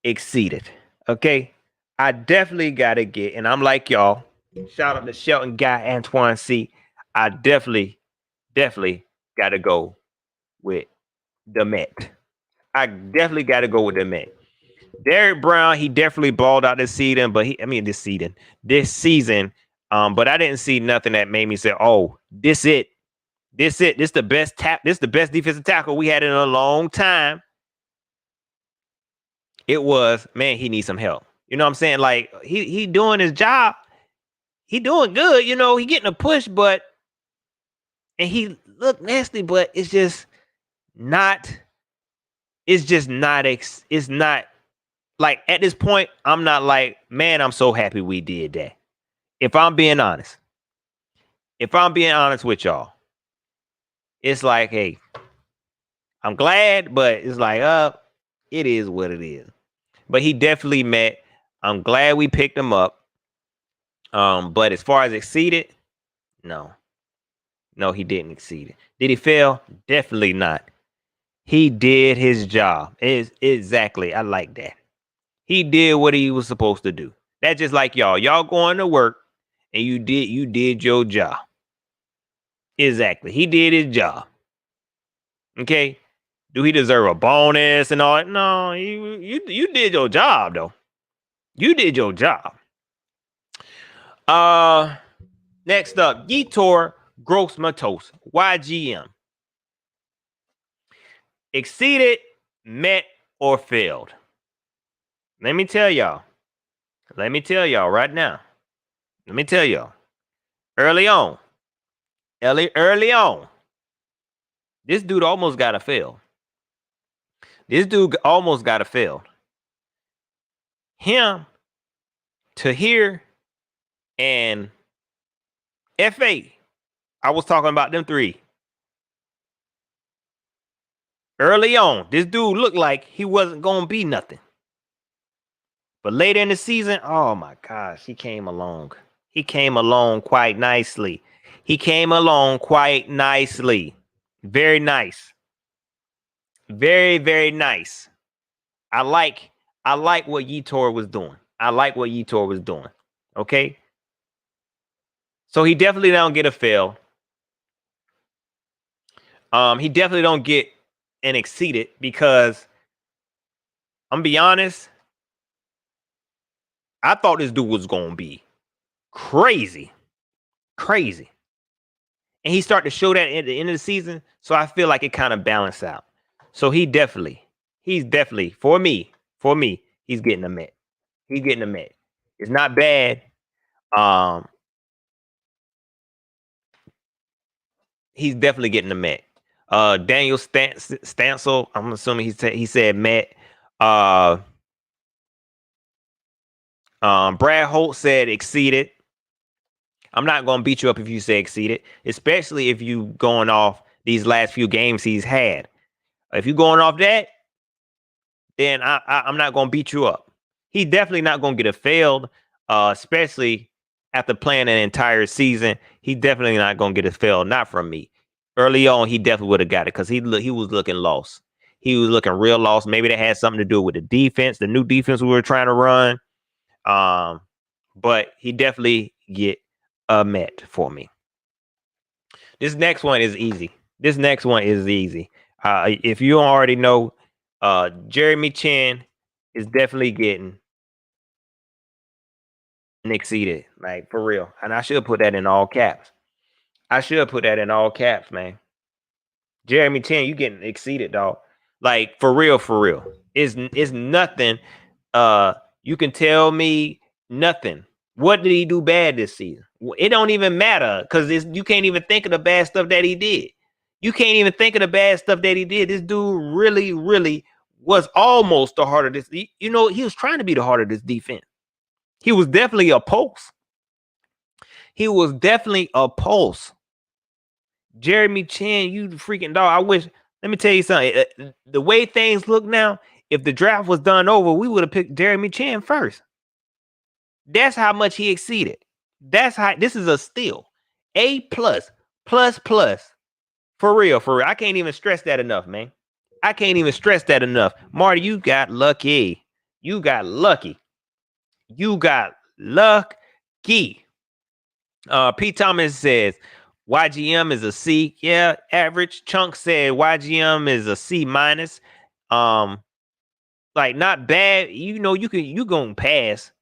exceeded. Okay. I definitely got to get, and I'm like y'all, shout out to Shelton Guy, Antoine C. I definitely got to go with the Met. I definitely got to go with the Met. Derek Brown, he definitely balled out this season, but this season. But I didn't see nothing that made me say, "Oh, this the best this the best defensive tackle we had in a long time." It was, man, he needs some help. You know what I'm saying? Like he doing his job. He doing good. He getting a push, and he look nasty, but it's not like at this point, I'm not like, man, I'm so happy we did that. If I'm being honest with y'all, it's like, hey, I'm glad, but it's like, it is what it is. But he definitely met. I'm glad we picked him up. But as far as exceeded, no, he didn't exceed it. Did he fail? Definitely not. He did his job. Exactly. I like that. He did what he was supposed to do. That's just like y'all. Y'all going to work and you did your job. Exactly. He did his job. Okay. Do he deserve a bonus and all that? No, you did your job though. You did your job. Next up, Yetur Grossmatos, YGM. Exceeded, met, or failed. Let me tell y'all right now. Let me tell y'all. Early on, this dude almost got a fail. Him, Tahir, and FA. I was talking about them three. Early on, this dude looked like he wasn't going to be nothing. But later in the season, oh my gosh, he came along. He came along quite nicely. Very nice. Very, very nice. I like what Yetur was doing. Okay? So he definitely don't get a fail. He definitely don't get an exceeded because I'm gonna be honest, I thought this dude was gonna be crazy. And he started to show that at the end of the season, so I feel like it kind of balanced out. So he's definitely for me, he's getting a met. It's not bad. He's definitely getting a met. Daniel Stancil, I'm assuming he said met. Brad Holt said exceeded. I'm not going to beat you up if you say exceeded, especially if you going off these last few games he's had. If you're going off that, then I'm not going to beat you up. He's definitely not going to get a failed, especially after playing an entire season. He's definitely not going to get a failed, not from me. Early on, he definitely would have got it because he was looking lost. He was looking real lost. Maybe that had something to do with the defense, the new defense we were trying to run. But he definitely get a met for me. This next one is easy. If you don't already know, Jeremy Chin is definitely getting exceeded, like for real. And I should put that in all caps. Man. Jeremy Chin, you getting exceeded, dog. Like for real. It's nothing. You can tell me nothing. What did he do bad this season? It don't even matter because you can't even think of the bad stuff that he did. This dude really was almost the heart of this. He was trying to be the heart of this defense. He was definitely a pulse. Jeremy Chin, you freaking dog. I wish. Let me tell you something. The way things look now, if the draft was done over, we would have picked Jeremy Chin first. That's how much he exceeded. This is a steal. A plus. For real. I can't even stress that enough, man. Marty, you got lucky. Pete Thomas says YGM is a C. Yeah, average. Chunk said YGM is a C minus. Like not bad. You gonna pass.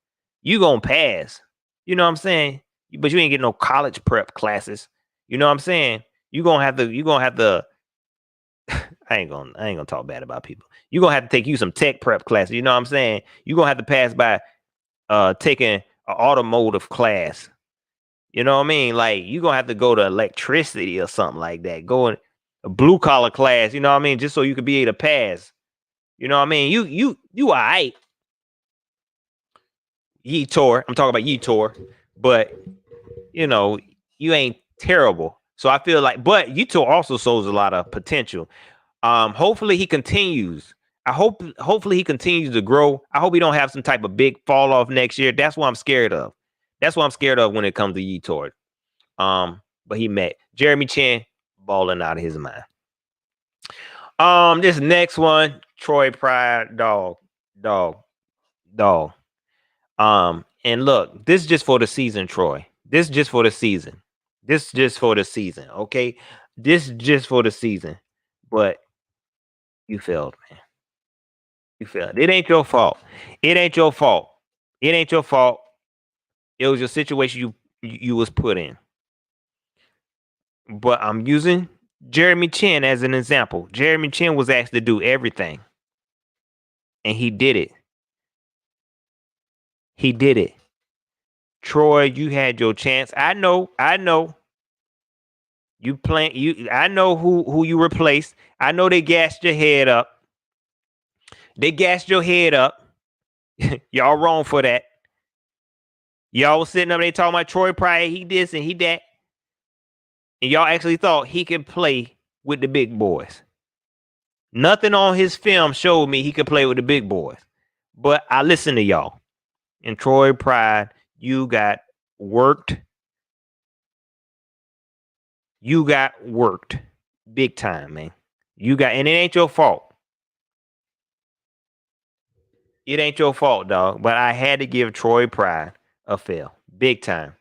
You know what I'm saying? But you ain't getting no college prep classes. You know what I'm saying? You're gonna have to I ain't gonna talk bad about people. You're gonna have to take you some tech prep classes. You know what I'm saying? You're gonna have to pass by taking an automotive class. You know what I mean? Like you're gonna have to go to electricity or something like that. Go in a blue collar class, you know what I mean? Just so you could be able to pass. You know what I mean? You all right. Yetur. I'm talking about Yetur, but you know, you ain't terrible. So I feel like, but Yetur also shows a lot of potential. Hopefully he continues. Hopefully he continues to grow. I hope he don't have some type of big fall off next year. That's what I'm scared of. That's what I'm scared of when it comes to Yetur. But he met Jeremy Chin balling out of his mind. This next one, Troy Pride, dog. And look, this is just for the season, Troy. This is just for the season. Okay? This is just for the season. But you failed, man. You failed. It ain't your fault. It ain't your fault. It was your situation you was put in. But I'm using Jeremy Chin as an example. Jeremy Chin was asked to do everything. And he did it. Troy, you had your chance. I know. I know who you replaced. I know they gassed your head up. Y'all wrong for that. Y'all was sitting up there talking about Troy Pride. He this and he that. And y'all actually thought he could play with the big boys. Nothing on his film showed me he could play with the big boys. But I listened to y'all. And Troy Pride, you got worked. Big time, man. And it ain't your fault. It ain't your fault, dog. But I had to give Troy Pride a fail. Big time.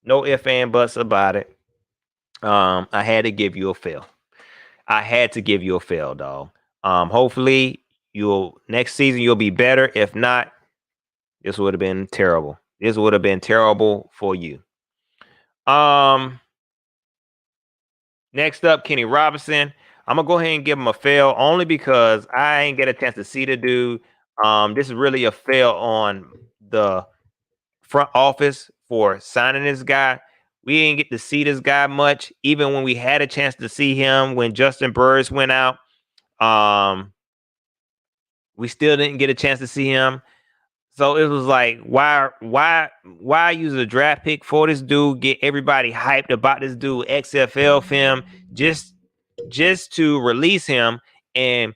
No ifs and buts about it. I had to give you a fail. Dog. Hopefully next season you'll be better. If not, this would have been terrible. This would have been terrible for you. Next up, Kenny Robinson. I'm gonna go ahead and give him a fail only because I ain't get a chance to see the dude. This is really a fail on the front office for signing this guy. We didn't get to see this guy much, even when we had a chance to see him when Justin Burris went out. We still didn't get a chance to see him. So it was like, why use a draft pick for this dude? Get everybody hyped about this dude XFL film just to release him and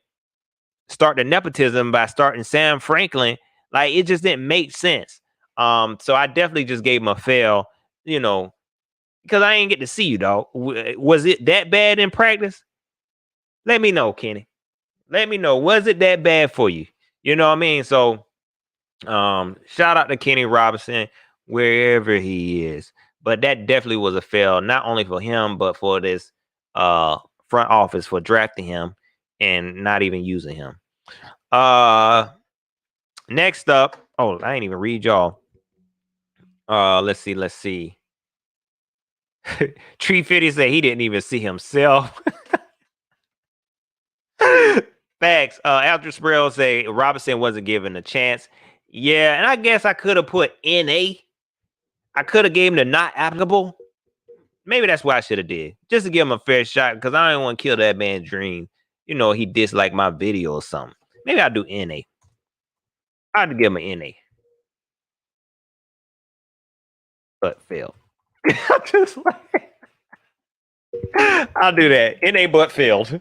start the nepotism by starting Sam Franklin. Like, it just didn't make sense. So I definitely just gave him a fail, because I ain't get to see you, dog. Was it that bad in practice? Let me know, Kenny. Let me know. Was it that bad for you? You know what I mean? So shout out to Kenny Robinson, wherever he is. But that definitely was a fail, not only for him, but for this front office for drafting him and not even using him. Next up, I ain't even read y'all. Let's see. Tree 50 said he didn't even see himself. Facts. After Sproul say Robinson wasn't given a chance. Yeah, and I guess I could have put NA. I could have gave him the not applicable. Maybe that's what I should have did. Just to give him a fair shot, because I don't want to kill that man's dream. He disliked my video or something. Maybe I'll do NA. I'd give him an NA. But failed. Just like I'll do that. NA but failed.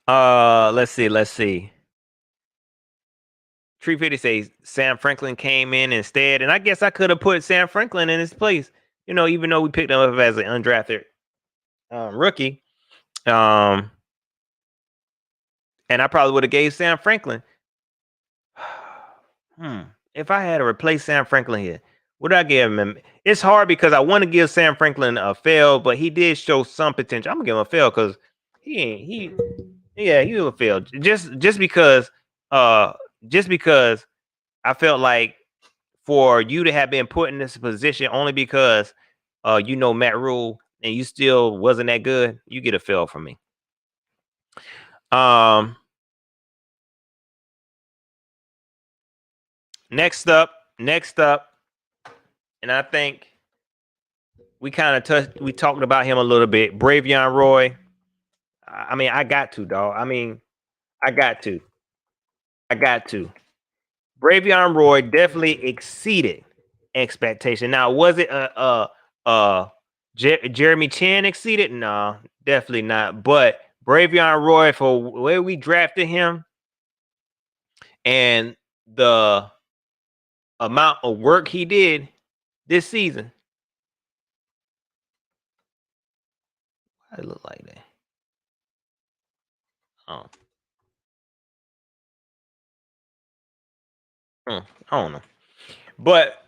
Let's see. Tree 50 says Sam Franklin came in instead, and I guess I could have put Sam Franklin in his place. Even though we picked him up as an undrafted rookie, and I probably would have gave Sam Franklin. If I had to replace Sam Franklin here, would I give him? It's hard because I want to give Sam Franklin a fail, but he did show some potential. I'm gonna give him a fail because he was a fail. Just because I felt like for you to have been put in this position only because Matt Rule and you still wasn't that good, you get a fail from me. Next up, and I think we kind of we talked about him a little bit. Bravion Roy. I got to, dog. I got to. I got to. Bravion Roy definitely exceeded expectation. Now, was it Jeremy Chin exceeded? No, definitely not. But Bravion Roy, for where we drafted him and the amount of work he did this season, why did it look like that? Oh. I don't know. But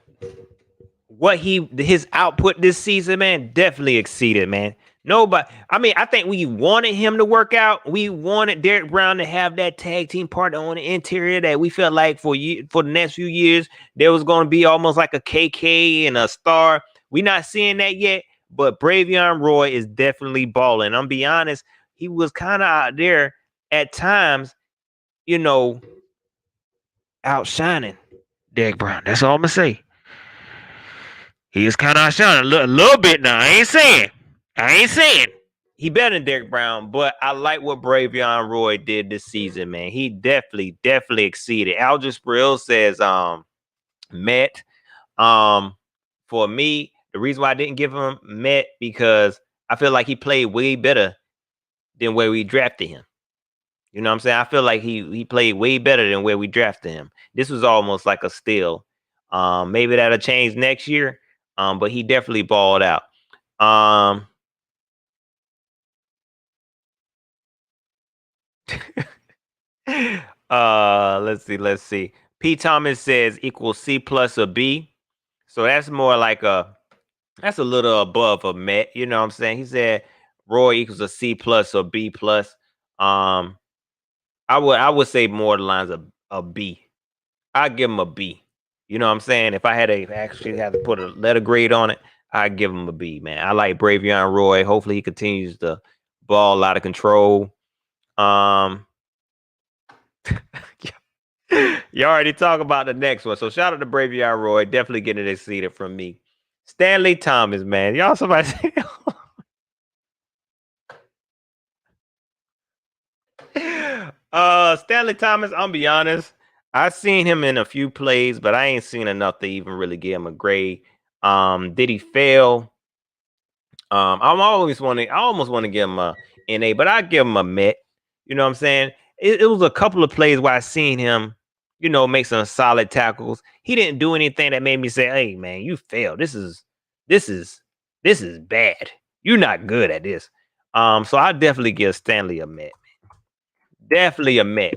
what his output this season, man, definitely exceeded, man. Nobody, I mean, I think we wanted him to work out. We wanted Derek Brown to have that tag team partner on the interior that we felt like for the next few years there was going to be almost like a KK and a star. We're not seeing that yet, but Bravion Roy is definitely balling. I'm be honest, he was kind of out there at times, outshining Derek Brown. That's all I'm gonna say. He is kind of outshining a little bit now. I ain't saying he better than Derek Brown, but I like what Bravion Roy did this season, man. He definitely exceeded. Alger Sprill says, Met. For me, the reason why I didn't give him Met because I feel like he played way better than where we drafted him. You know what I'm saying? I feel like he played way better than where we drafted him. This was almost like a steal. Maybe that'll change next year. But he definitely balled out. Let's see. P. Thomas says equals C plus or B. So that's more like that's a little above a Met. You know what I'm saying? He said Roy equals a C plus or B plus. I would say more the lines of a B. I'd give him a B. You know what I'm saying? If I had to actually have to put a letter grade on it, I'd give him a B, man. I like Bravion Roy. Hopefully he continues to ball out of control. You already talk about the next one. So shout out to Bravion Roy. Definitely getting it exceeded from me. Stanley Thomas, man. Y'all somebody say Stanley Thomas, I'm be honest. I've seen him in a few plays, but I ain't seen enough to even really give him a grade. Did he fail? I almost want to give him a NA, but I give him a Met. You know what I'm saying? It was a couple of plays where I seen him, make some solid tackles. He didn't do anything that made me say, "Hey, man, you failed. This is bad. You're not good at this." So I definitely give Stanley a Met. Definitely a Met.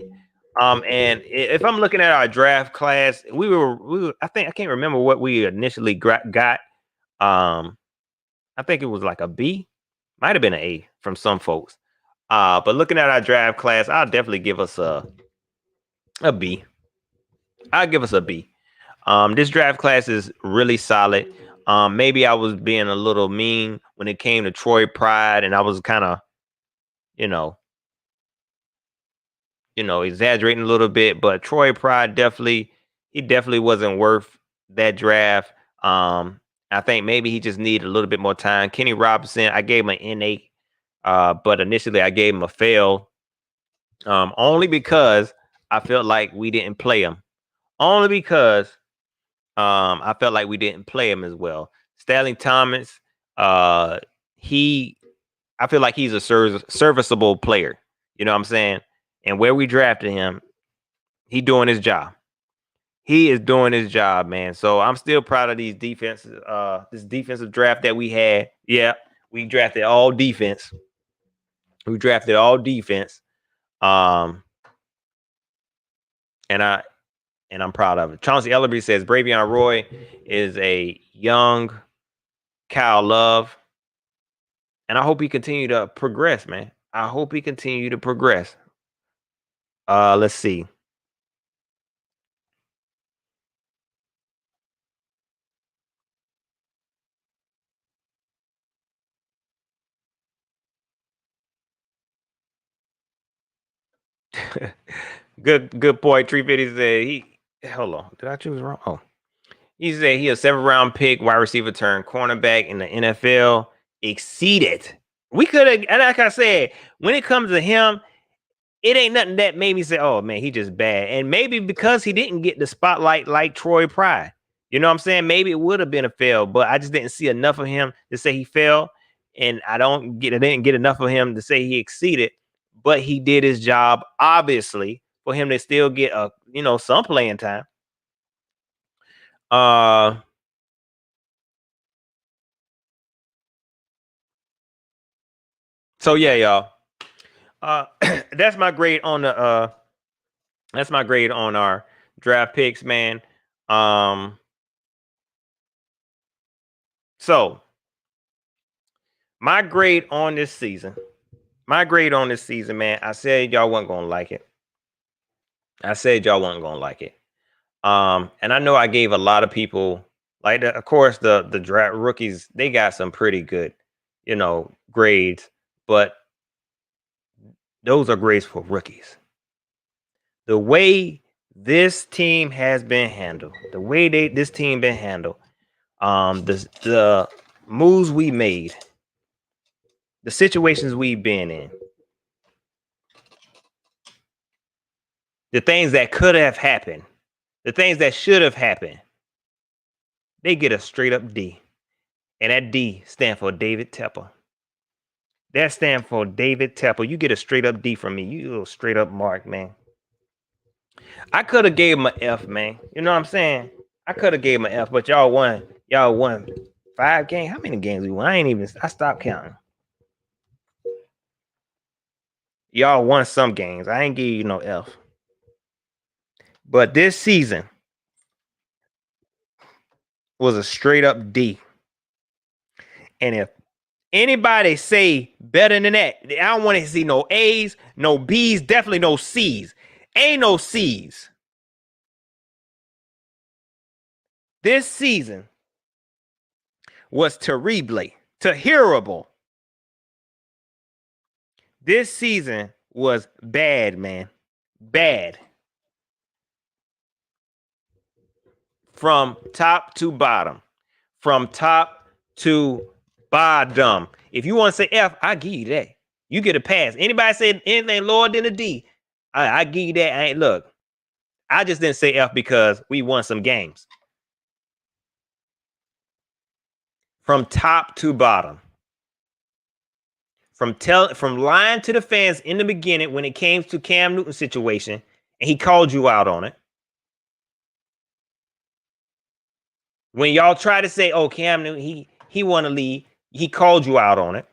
And if I'm looking at our draft class, we were I can't remember what we initially got. I think it was like a B, might have been an A from some folks. But looking at our draft class, I'll definitely give us a B. I'll give us a B. This draft class is really solid. Maybe I was being a little mean when it came to Troy Pride, and I was kind of, exaggerating a little bit. But Troy Pride definitely wasn't worth that draft. I think maybe he just needed a little bit more time. Kenny Robinson, I gave him an NA, but initially I gave him a fail, only because I felt like we didn't play him. Only because I felt like we didn't play him as well. Stanley Thomas, I feel like he's a serviceable player. You know what I'm saying? And where we drafted him, he doing his job. He is doing his job, man. So I'm still proud of these defenses. This defensive draft that we had. Yeah, we drafted all defense. And I'm proud of it. Chauncey Ellerby says Bravion Roy is a young Kyle Love. And I hope he continue to progress, man. I hope he continue to progress. Let's see. Good point. Tree Fitty said hold on. Did I choose wrong? Oh. He said he a 7th round pick, wide receiver turned cornerback in the NFL. Exceeded. We could have, and like I said, when it comes to him, it ain't nothing that made me say, oh man, he just bad. And maybe because he didn't get the spotlight like Troy Pride. You know what I'm saying? Maybe it would have been a fail, but I just didn't see enough of him to say he failed. And I didn't get enough of him to say he exceeded, but he did his job, obviously, for him to still get some playing time. So yeah, y'all. That's my grade on the that's my grade on our draft picks, man. So my grade on this season, man, I said y'all wasn't gonna like it. And I know I gave a lot of people, like, of course, the draft rookies, they got some pretty good, grades, but those are grades for rookies. The way this team has been handled, the moves we made, the situations we've been in, the things that could have happened, the things that should have happened, they get a straight up D. And that D stands for David Tepper. That stands for David Tepper. You get a straight up D from me. You little straight up mark, man. I could have gave him an F, man. You know what I'm saying? I could have gave him an F, but y'all won. Y'all won 5 games. How many games we won? I stopped counting. Y'all won some games. I ain't give you no F. But this season was a straight up D. And if anybody say better than that, I don't want to see no A's, no B's, definitely no C's. Ain't no C's. This season was terrible. This season was bad, man. Bad. From top to bottom. If you want to say F, I give you that. You get a pass. Anybody say anything lower than a D, I give you that. Look, I just didn't say F because we won some games. From top to bottom. From lying to the fans in the beginning when it came to Cam Newton situation, and he called you out on it. When y'all try to say, oh, Cam Newton, he want to leave, he called you out on it.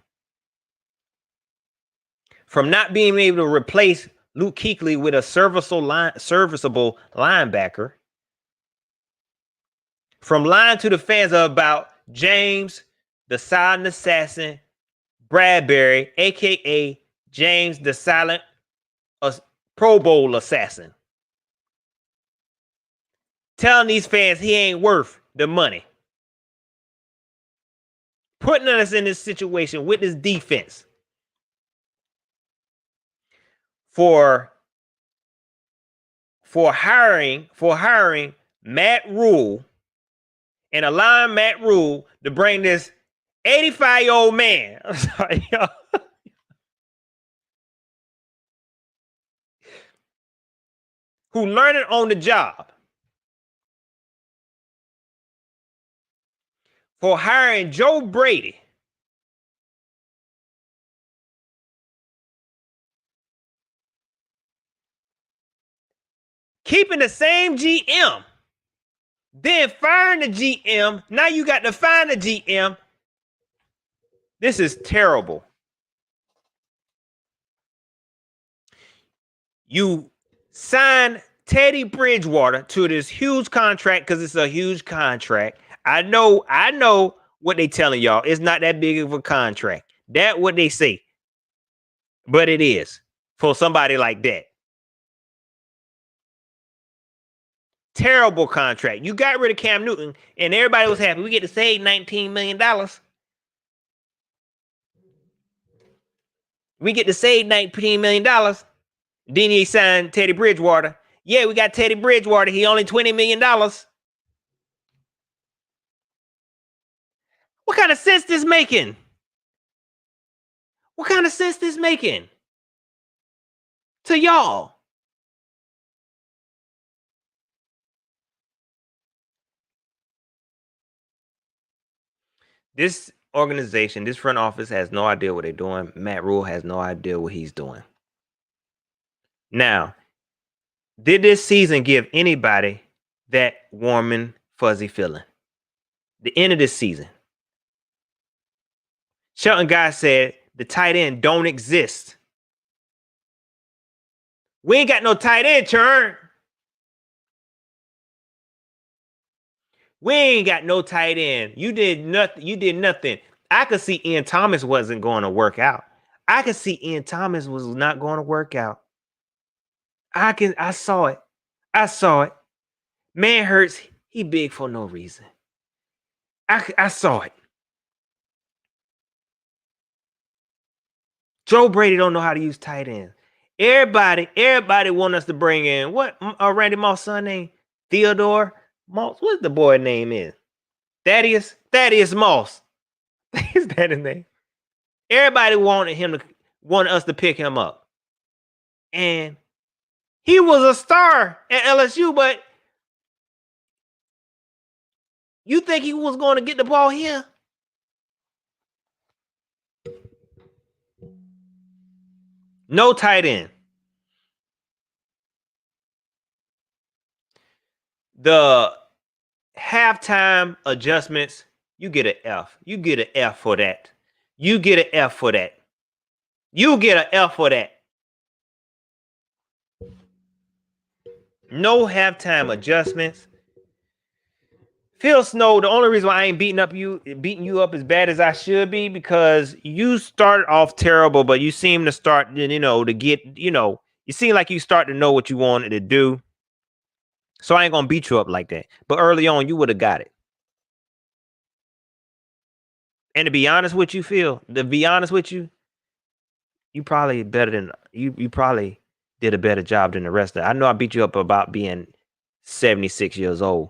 From not being able to replace Luke Kuechly with a serviceable linebacker. From lying to the fans about James, the silent assassin, Bradbury, a.k.a. James, the silent Pro Bowl assassin. Telling these fans he ain't worth the money. Putting us in this situation with this defense. For hiring Matt Rule and allowing Matt Rule to bring this 85-year-old man. I'm sorry, y'all. Who learned it on the job. For hiring Joe Brady. Keeping the same GM. Then firing the GM. Now you got to find the GM. This is terrible. You signed Teddy Bridgewater to this huge contract because it's a huge contract. I know what they telling y'all. It's not that big of a contract. That's what they say. But it is for somebody like that. Terrible contract. You got rid of Cam Newton and everybody was happy. We get to save $19 million. We get to save $19 million. Then he signed Teddy Bridgewater. Yeah, we got Teddy Bridgewater. He only $20 million. What kind of sense this making? What kind of sense this making? to y'all. This organization, this front office has no idea what they're doing. Matt Rule has no idea what he's doing. Now, did this season give anybody that warm and fuzzy feeling? The end of this season. Shelton Guy said the tight end don't exist. We ain't got no tight end, Churn. We ain't got no tight end. You did nothing. I could see Ian Thomas wasn't going to work out. I could see Ian Thomas was not going to work out. I saw it. I saw it. Man Hurts, he big for no reason. I saw it. Joe Brady don't know how to use tight ends. Everybody want us to bring in what Randy Moss' son name? Theodore Moss. What's the boy name is? Thaddeus Moss. Is that his name? Everybody wanted us to pick him up. And he was a star at LSU, but you think he was going to get the ball here? No tight end. The halftime adjustments, you get an F. You get an F for that. You get an F for that. You get an F for that. No halftime adjustments. Phil Snow, the only reason why I ain't beating you up as bad as I should be, because you started off terrible, but you seem to start, you seem like you start to know what you wanted to do. So I ain't gonna beat you up like that. But early on, you would have got it. And to be honest with you, Phil, you probably better than you probably did a better job than the rest of it. I know I beat you up about being 76 years old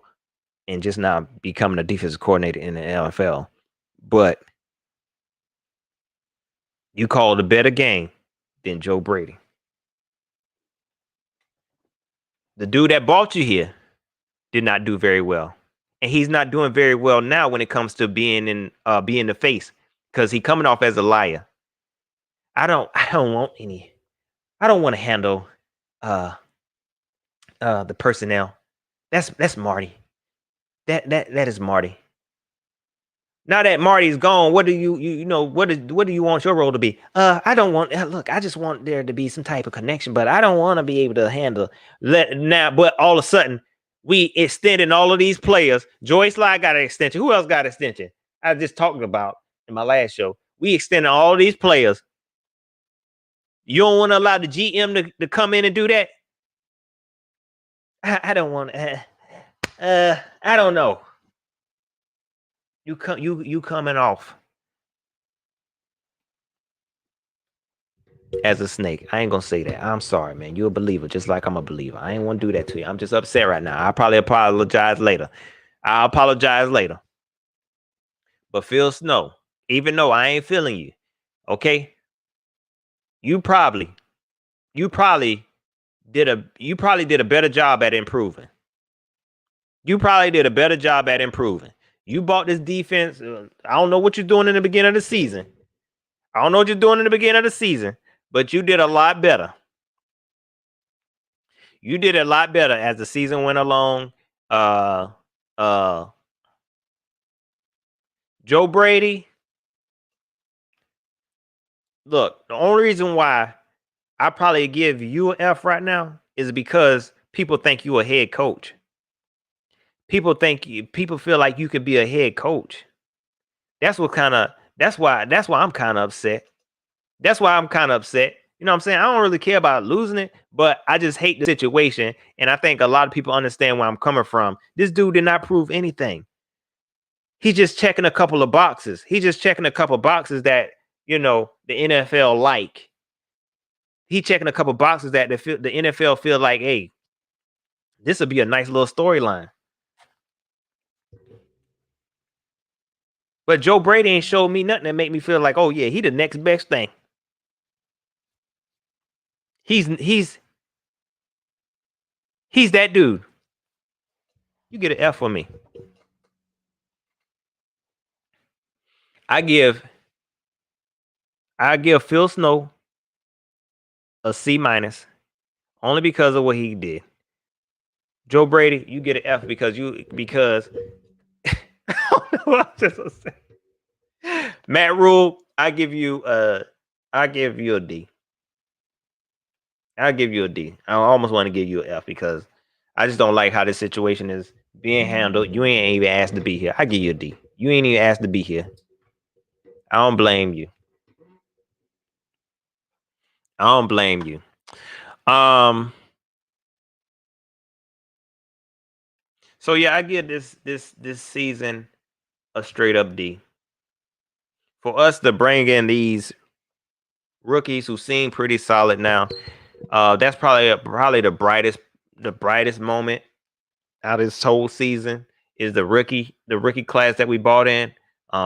and just now becoming a defensive coordinator in the NFL. But you called a better game than Joe Brady. The dude that bought you here did not do very well. And he's not doing very well now when it comes to being the face, because he's coming off as a liar. I don't want to handle the personnel. That's Marty. That is Marty. Now that Marty's gone, what do what do you want your role to be? I don't want look, I just want there to be some type of connection, but I don't want to be able to handle now. But all of a sudden, we extending all of these players. Joey Sly got an extension. Who else got an extension? I just talked about in my last show. We extending all these players. You don't want to allow the GM to come in and do that? I don't want I don't know. You coming off as a snake. I ain't gonna say that. I'm sorry, man. You're a believer, just like I'm a believer. I ain't want to do that to you. I'm just upset right now. I'll probably apologize later. But Phil Snow, even though I ain't feeling you, okay? You probably did a better job at improving. You bought this defense. I don't know what you're doing in the beginning of the season. But you did a lot better. You did a lot better as the season went along. Joe Brady. Look, the only reason why I probably give you an F right now is because people think you a head coach. People feel like you could be a head coach. That's why I'm kind of upset. You know what I'm saying? I don't really care about losing it, but I just hate the situation. And I think a lot of people understand where I'm coming from. This dude did not prove anything. He's just checking a couple of boxes. That, the NFL like. He checking a couple of boxes that the NFL feel like, hey, this would be a nice little storyline. But Joe Brady ain't showed me nothing that make me feel like, oh yeah, he the next best thing. He's that dude. You get an F for me. I give Phil Snow a C minus only because of what he did. Joe Brady, you get an F because I don't know what I'm just gonna say. Matt Rule, I give you a D. I'll give you a D. I almost want to give you an F because I just don't like how this situation is being handled. You ain't even asked to be here. I give you a D. You ain't even asked to be here. I don't blame you. So yeah, I give this season a straight up D. For us to bring in these rookies who seem pretty solid now, that's probably the brightest moment out of this whole season is the rookie class that we bought in.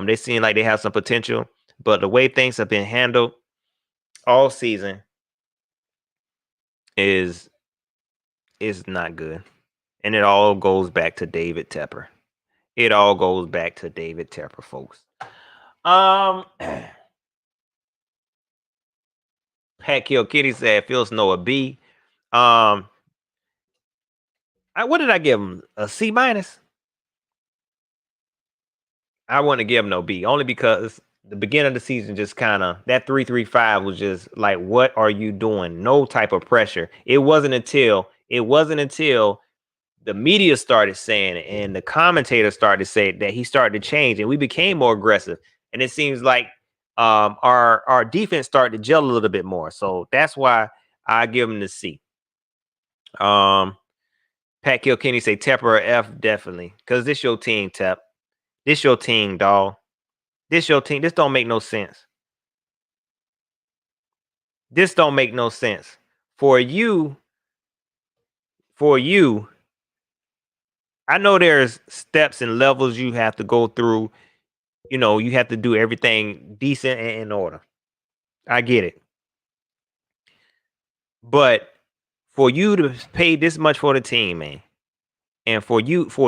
They seem like they have some potential, but the way things have been handled all season is not good. And it all goes back to David Tepper. It all goes back to David Tepper, folks. Pat Kill Kitty said Phil Snow a B. What did I give him? A C minus? I want to give him no B, only because the beginning of the season just kind of that 3-3-5 was just like, what are you doing? No type of pressure. It wasn't until the media started saying it and the commentators started to say that he started to change and we became more aggressive. And it seems like our defense started to gel a little bit more. So that's why I give him the C. Pat Kilkenny say Tepper F definitely because this your team, Tep. This your team, dog. This your team. This don't make no sense. This don't make no sense. For you, I know there's steps and levels you have to go through. You know, you have to do everything decent and in order. I get it. But for you to pay this much for the team, man, and for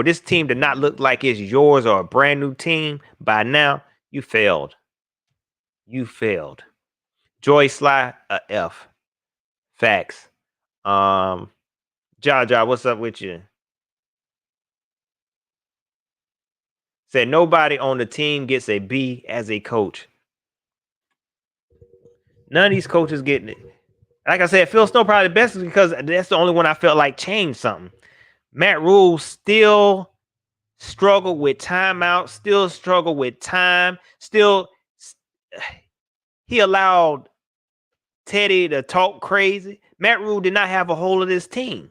this team to not look like it's yours or a brand new team by now, you failed. You failed. Joy Sly, a F. Facts. Jaja, what's up with you? Said nobody on the team gets a B as a coach. None of these coaches getting it. Like I said, Phil Snow probably the best because that's the only one I felt like changed something. Matt Rule still struggled with timeout, still struggled with time, he allowed Teddy to talk crazy. Matt Rule did not have a hold of this team.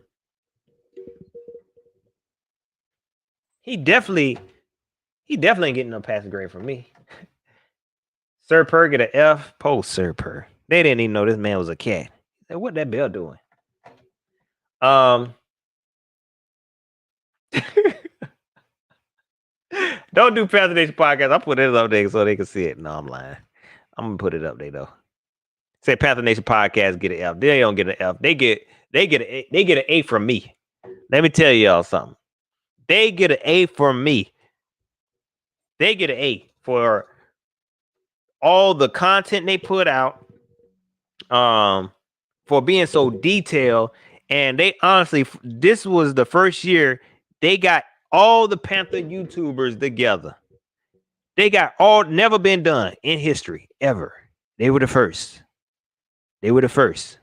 He definitely ain't getting no passing grade from me. Sir Purr get an F. Post Sir Purr. They didn't even know this man was a cat. What that bell doing? Don't do Panther Nation podcast. I'll put it up there so they can see it. No, I'm lying. I'm gonna put it up there though. Say Panther Nation podcast get an F. They don't get an F. They get an A from me. Let me tell y'all something. They get an A from me. They get an A for all the content they put out. For being so detailed. And they honestly, this was the first year they got all the Panther YouTubers together. They got all never been done in history ever. They were the first. They were the first.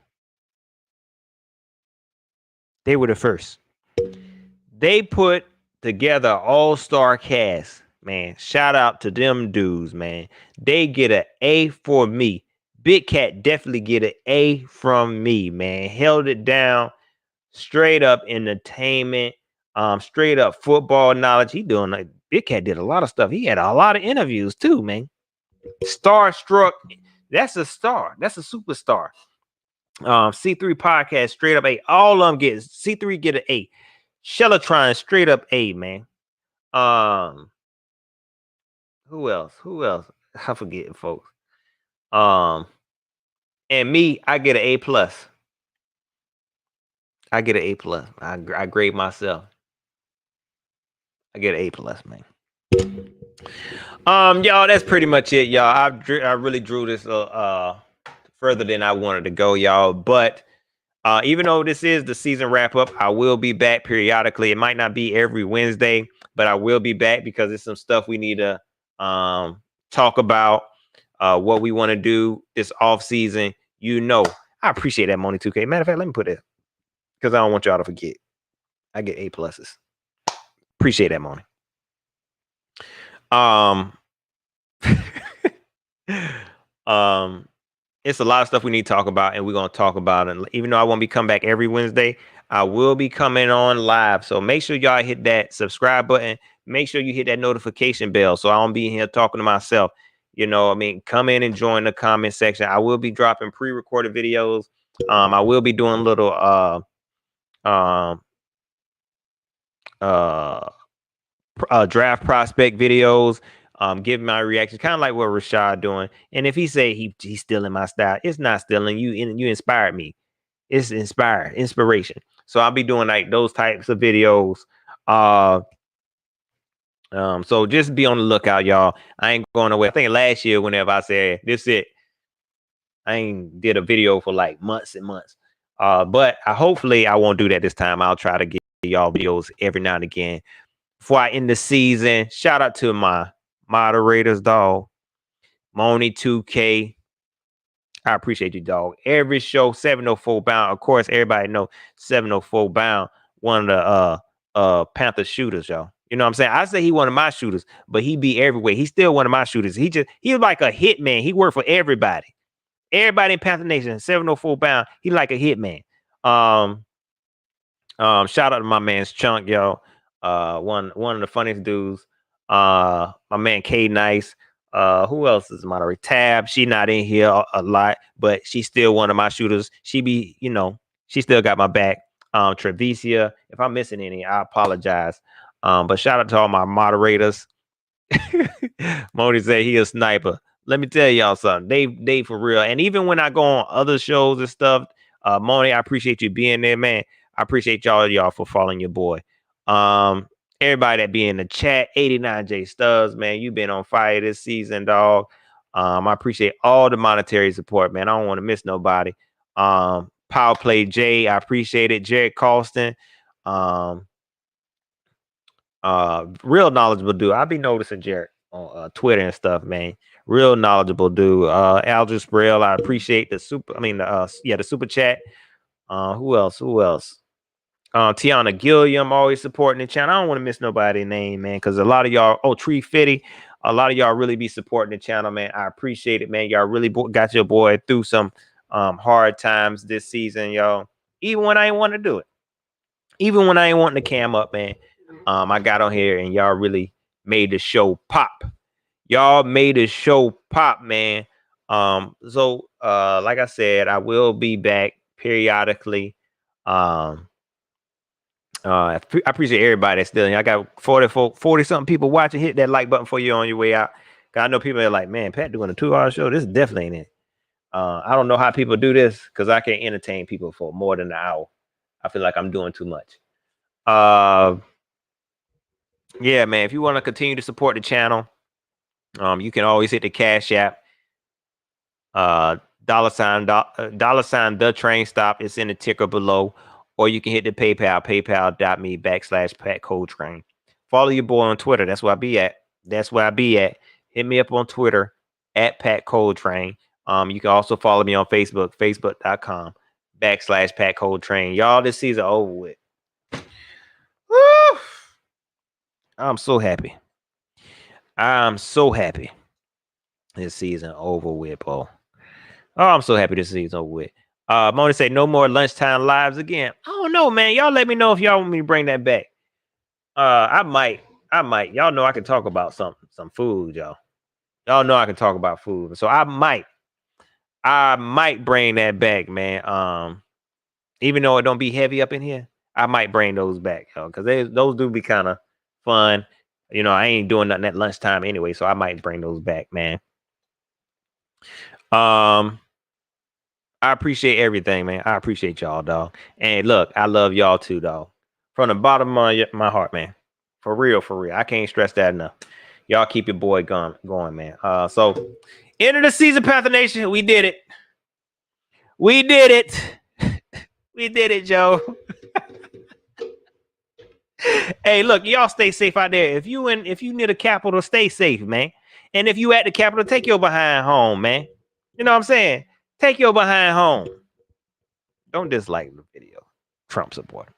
They put together all-star cast, man. Shout out to them dudes, man. They get an A for me. Big Cat definitely get an A from me, man. Held it down. Straight up entertainment, straight up football knowledge. He doing like Big Cat did a lot of stuff. He had a lot of interviews too, man. Starstruck, that's a star. That's a superstar. C3 podcast, straight up A. All of them get C3 get an A. Shellatron, straight up A, man. Who else? I forget, folks. And me, I get an A plus. I get an A+. I grade myself. I get an A+, man. Y'all, that's pretty much it, y'all. I really drew this further than I wanted to go, y'all. But even though this is the season wrap up, I will be back periodically. It might not be every Wednesday, but I will be back because there's some stuff we need to talk about. What we want to do this off season. I appreciate that, Money 2K. Matter of fact, let me put it because I don't want y'all to forget. I get A+. Appreciate that, Money. It's a lot of stuff we need to talk about, and we're going to talk about it. And even though I won't be coming back every Wednesday, I will be coming on live. So make sure y'all hit that subscribe button. Make sure you hit that notification bell so I don't be here talking to myself. Come in and join the comment section. I will be dropping pre-recorded videos. I will be doing little draft prospect videos. Give my reactions, kind of like what Rashad doing. And if he say he's stealing my style, it's not stealing. You inspired me. It's inspiration. So I'll be doing like those types of videos. So just be on the lookout, y'all. I ain't going away. I think last year, whenever I said this it, I ain't did a video for like months and months. But hopefully I won't do that this time. I'll try to get y'all videos every now and again. Before I end the season, shout out to my moderators, dog. Moni 2K. I appreciate you, dog. Every show, 704 Bound. Of course, everybody know 704 Bound, one of the Panther shooters, y'all. You know what I'm saying? I say he one of my shooters, but he be everywhere. He's still one of my shooters. He's like a hitman. He worked for everybody. Everybody in Panther Nation, 704 Bound. He like a hitman. Shout out to my man's Chunk, yo. One of the funniest dudes. My man K Nice. Who else is moderator? Tab. She not in here a lot, but she's still one of my shooters. She still got my back. Trevicia. If I'm missing any, I apologize. But shout out to all my moderators. Moni said he a sniper. Let me tell y'all something. They for real. And even when I go on other shows and stuff, Moni, I appreciate you being there, man. I appreciate y'all for following your boy. Everybody that be in the chat, 89J Stubbs, man, you been on fire this season, dog. I appreciate all the monetary support, man. I don't want to miss nobody. Power Play J, I appreciate it. Jared Colston, real knowledgeable dude. I be noticing Jared on Twitter and stuff, man. Real knowledgeable dude. Aldous Braille, I appreciate the super chat. Who else? Tiana Gilliam always supporting the channel. I don't want to miss nobody's name, man, because a lot of y'all, Tree Fitty, a lot of y'all really be supporting the channel, man. I appreciate it, man. Y'all really got your boy through some hard times this season, y'all. Even when I ain't want to do it. Even when I ain't wanting to cam up, man. I got on here and y'all really made the show pop. Y'all made the show pop, man. So like I said, I will be back periodically. I appreciate everybody that's still here. I got 40 something people watching. Hit that like button for you on your way out. Cause I know people are like, man, Pat doing a 2-hour show. This definitely ain't it. I don't know how people do this because I can't entertain people for more than an hour. I feel like I'm doing too much. Yeah, man. If you want to continue to support the channel, you can always hit the Cash App. $sign thetrainstop. It's in the ticker below. Or you can hit the PayPal, paypal.me/PatCodeTrain. Follow your boy on Twitter. That's where I be at. Hit me up on Twitter @PatCodeTrain. You can also follow me on Facebook, facebook.com/PatCodeTrain. Y'all, this season over with. Woo! I'm so happy. This season over with, bro. Oh, I'm so happy this season's over with. Mona say no more lunchtime lives again. I don't know, man. Y'all let me know if y'all want me to bring that back. I might. Y'all know I can talk about some food, y'all. Y'all know I can talk about food. So I might bring that back, man. Even though it don't be heavy up in here, I might bring those back, y'all, because those do be kind of fun. You know, I ain't doing nothing at lunchtime anyway, so I might bring those back, man. I appreciate everything, man. I appreciate y'all, dog. And look, I love y'all too, dog. From the bottom of my heart, man. For real, for real. I can't stress that enough. Y'all keep your boy going, man. So end of the season, Panther Nation. We did it. We did it. We did it, Joe. Hey, look, y'all stay safe out there. If you near the Capitol, stay safe, man. And if you at the Capitol, take your behind home, man. You know what I'm saying? Take your behind home. Don't dislike the video, Trump supporter.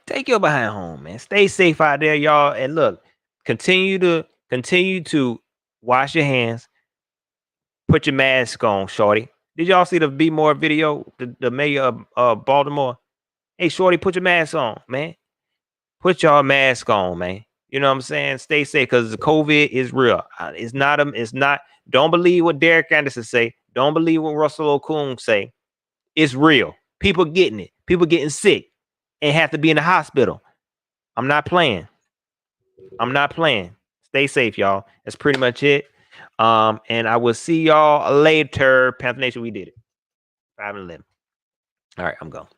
Take your behind home, man. Stay safe out there, y'all. And look, continue to wash your hands. Put your mask on, shorty. Did y'all see the Be More video? The mayor of Baltimore. Hey, shorty, put your mask on, man. Put y'all mask on, man. You know what I'm saying? Stay safe because the COVID is real. It's not. Don't believe what Derek Anderson say. Don't believe what Russell Okung say. It's real. People getting it. People getting sick and have to be in the hospital. I'm not playing. Stay safe, y'all. That's pretty much it. And I will see y'all later. Panther Nation, we did it. 5 and 11. All right, I'm gone.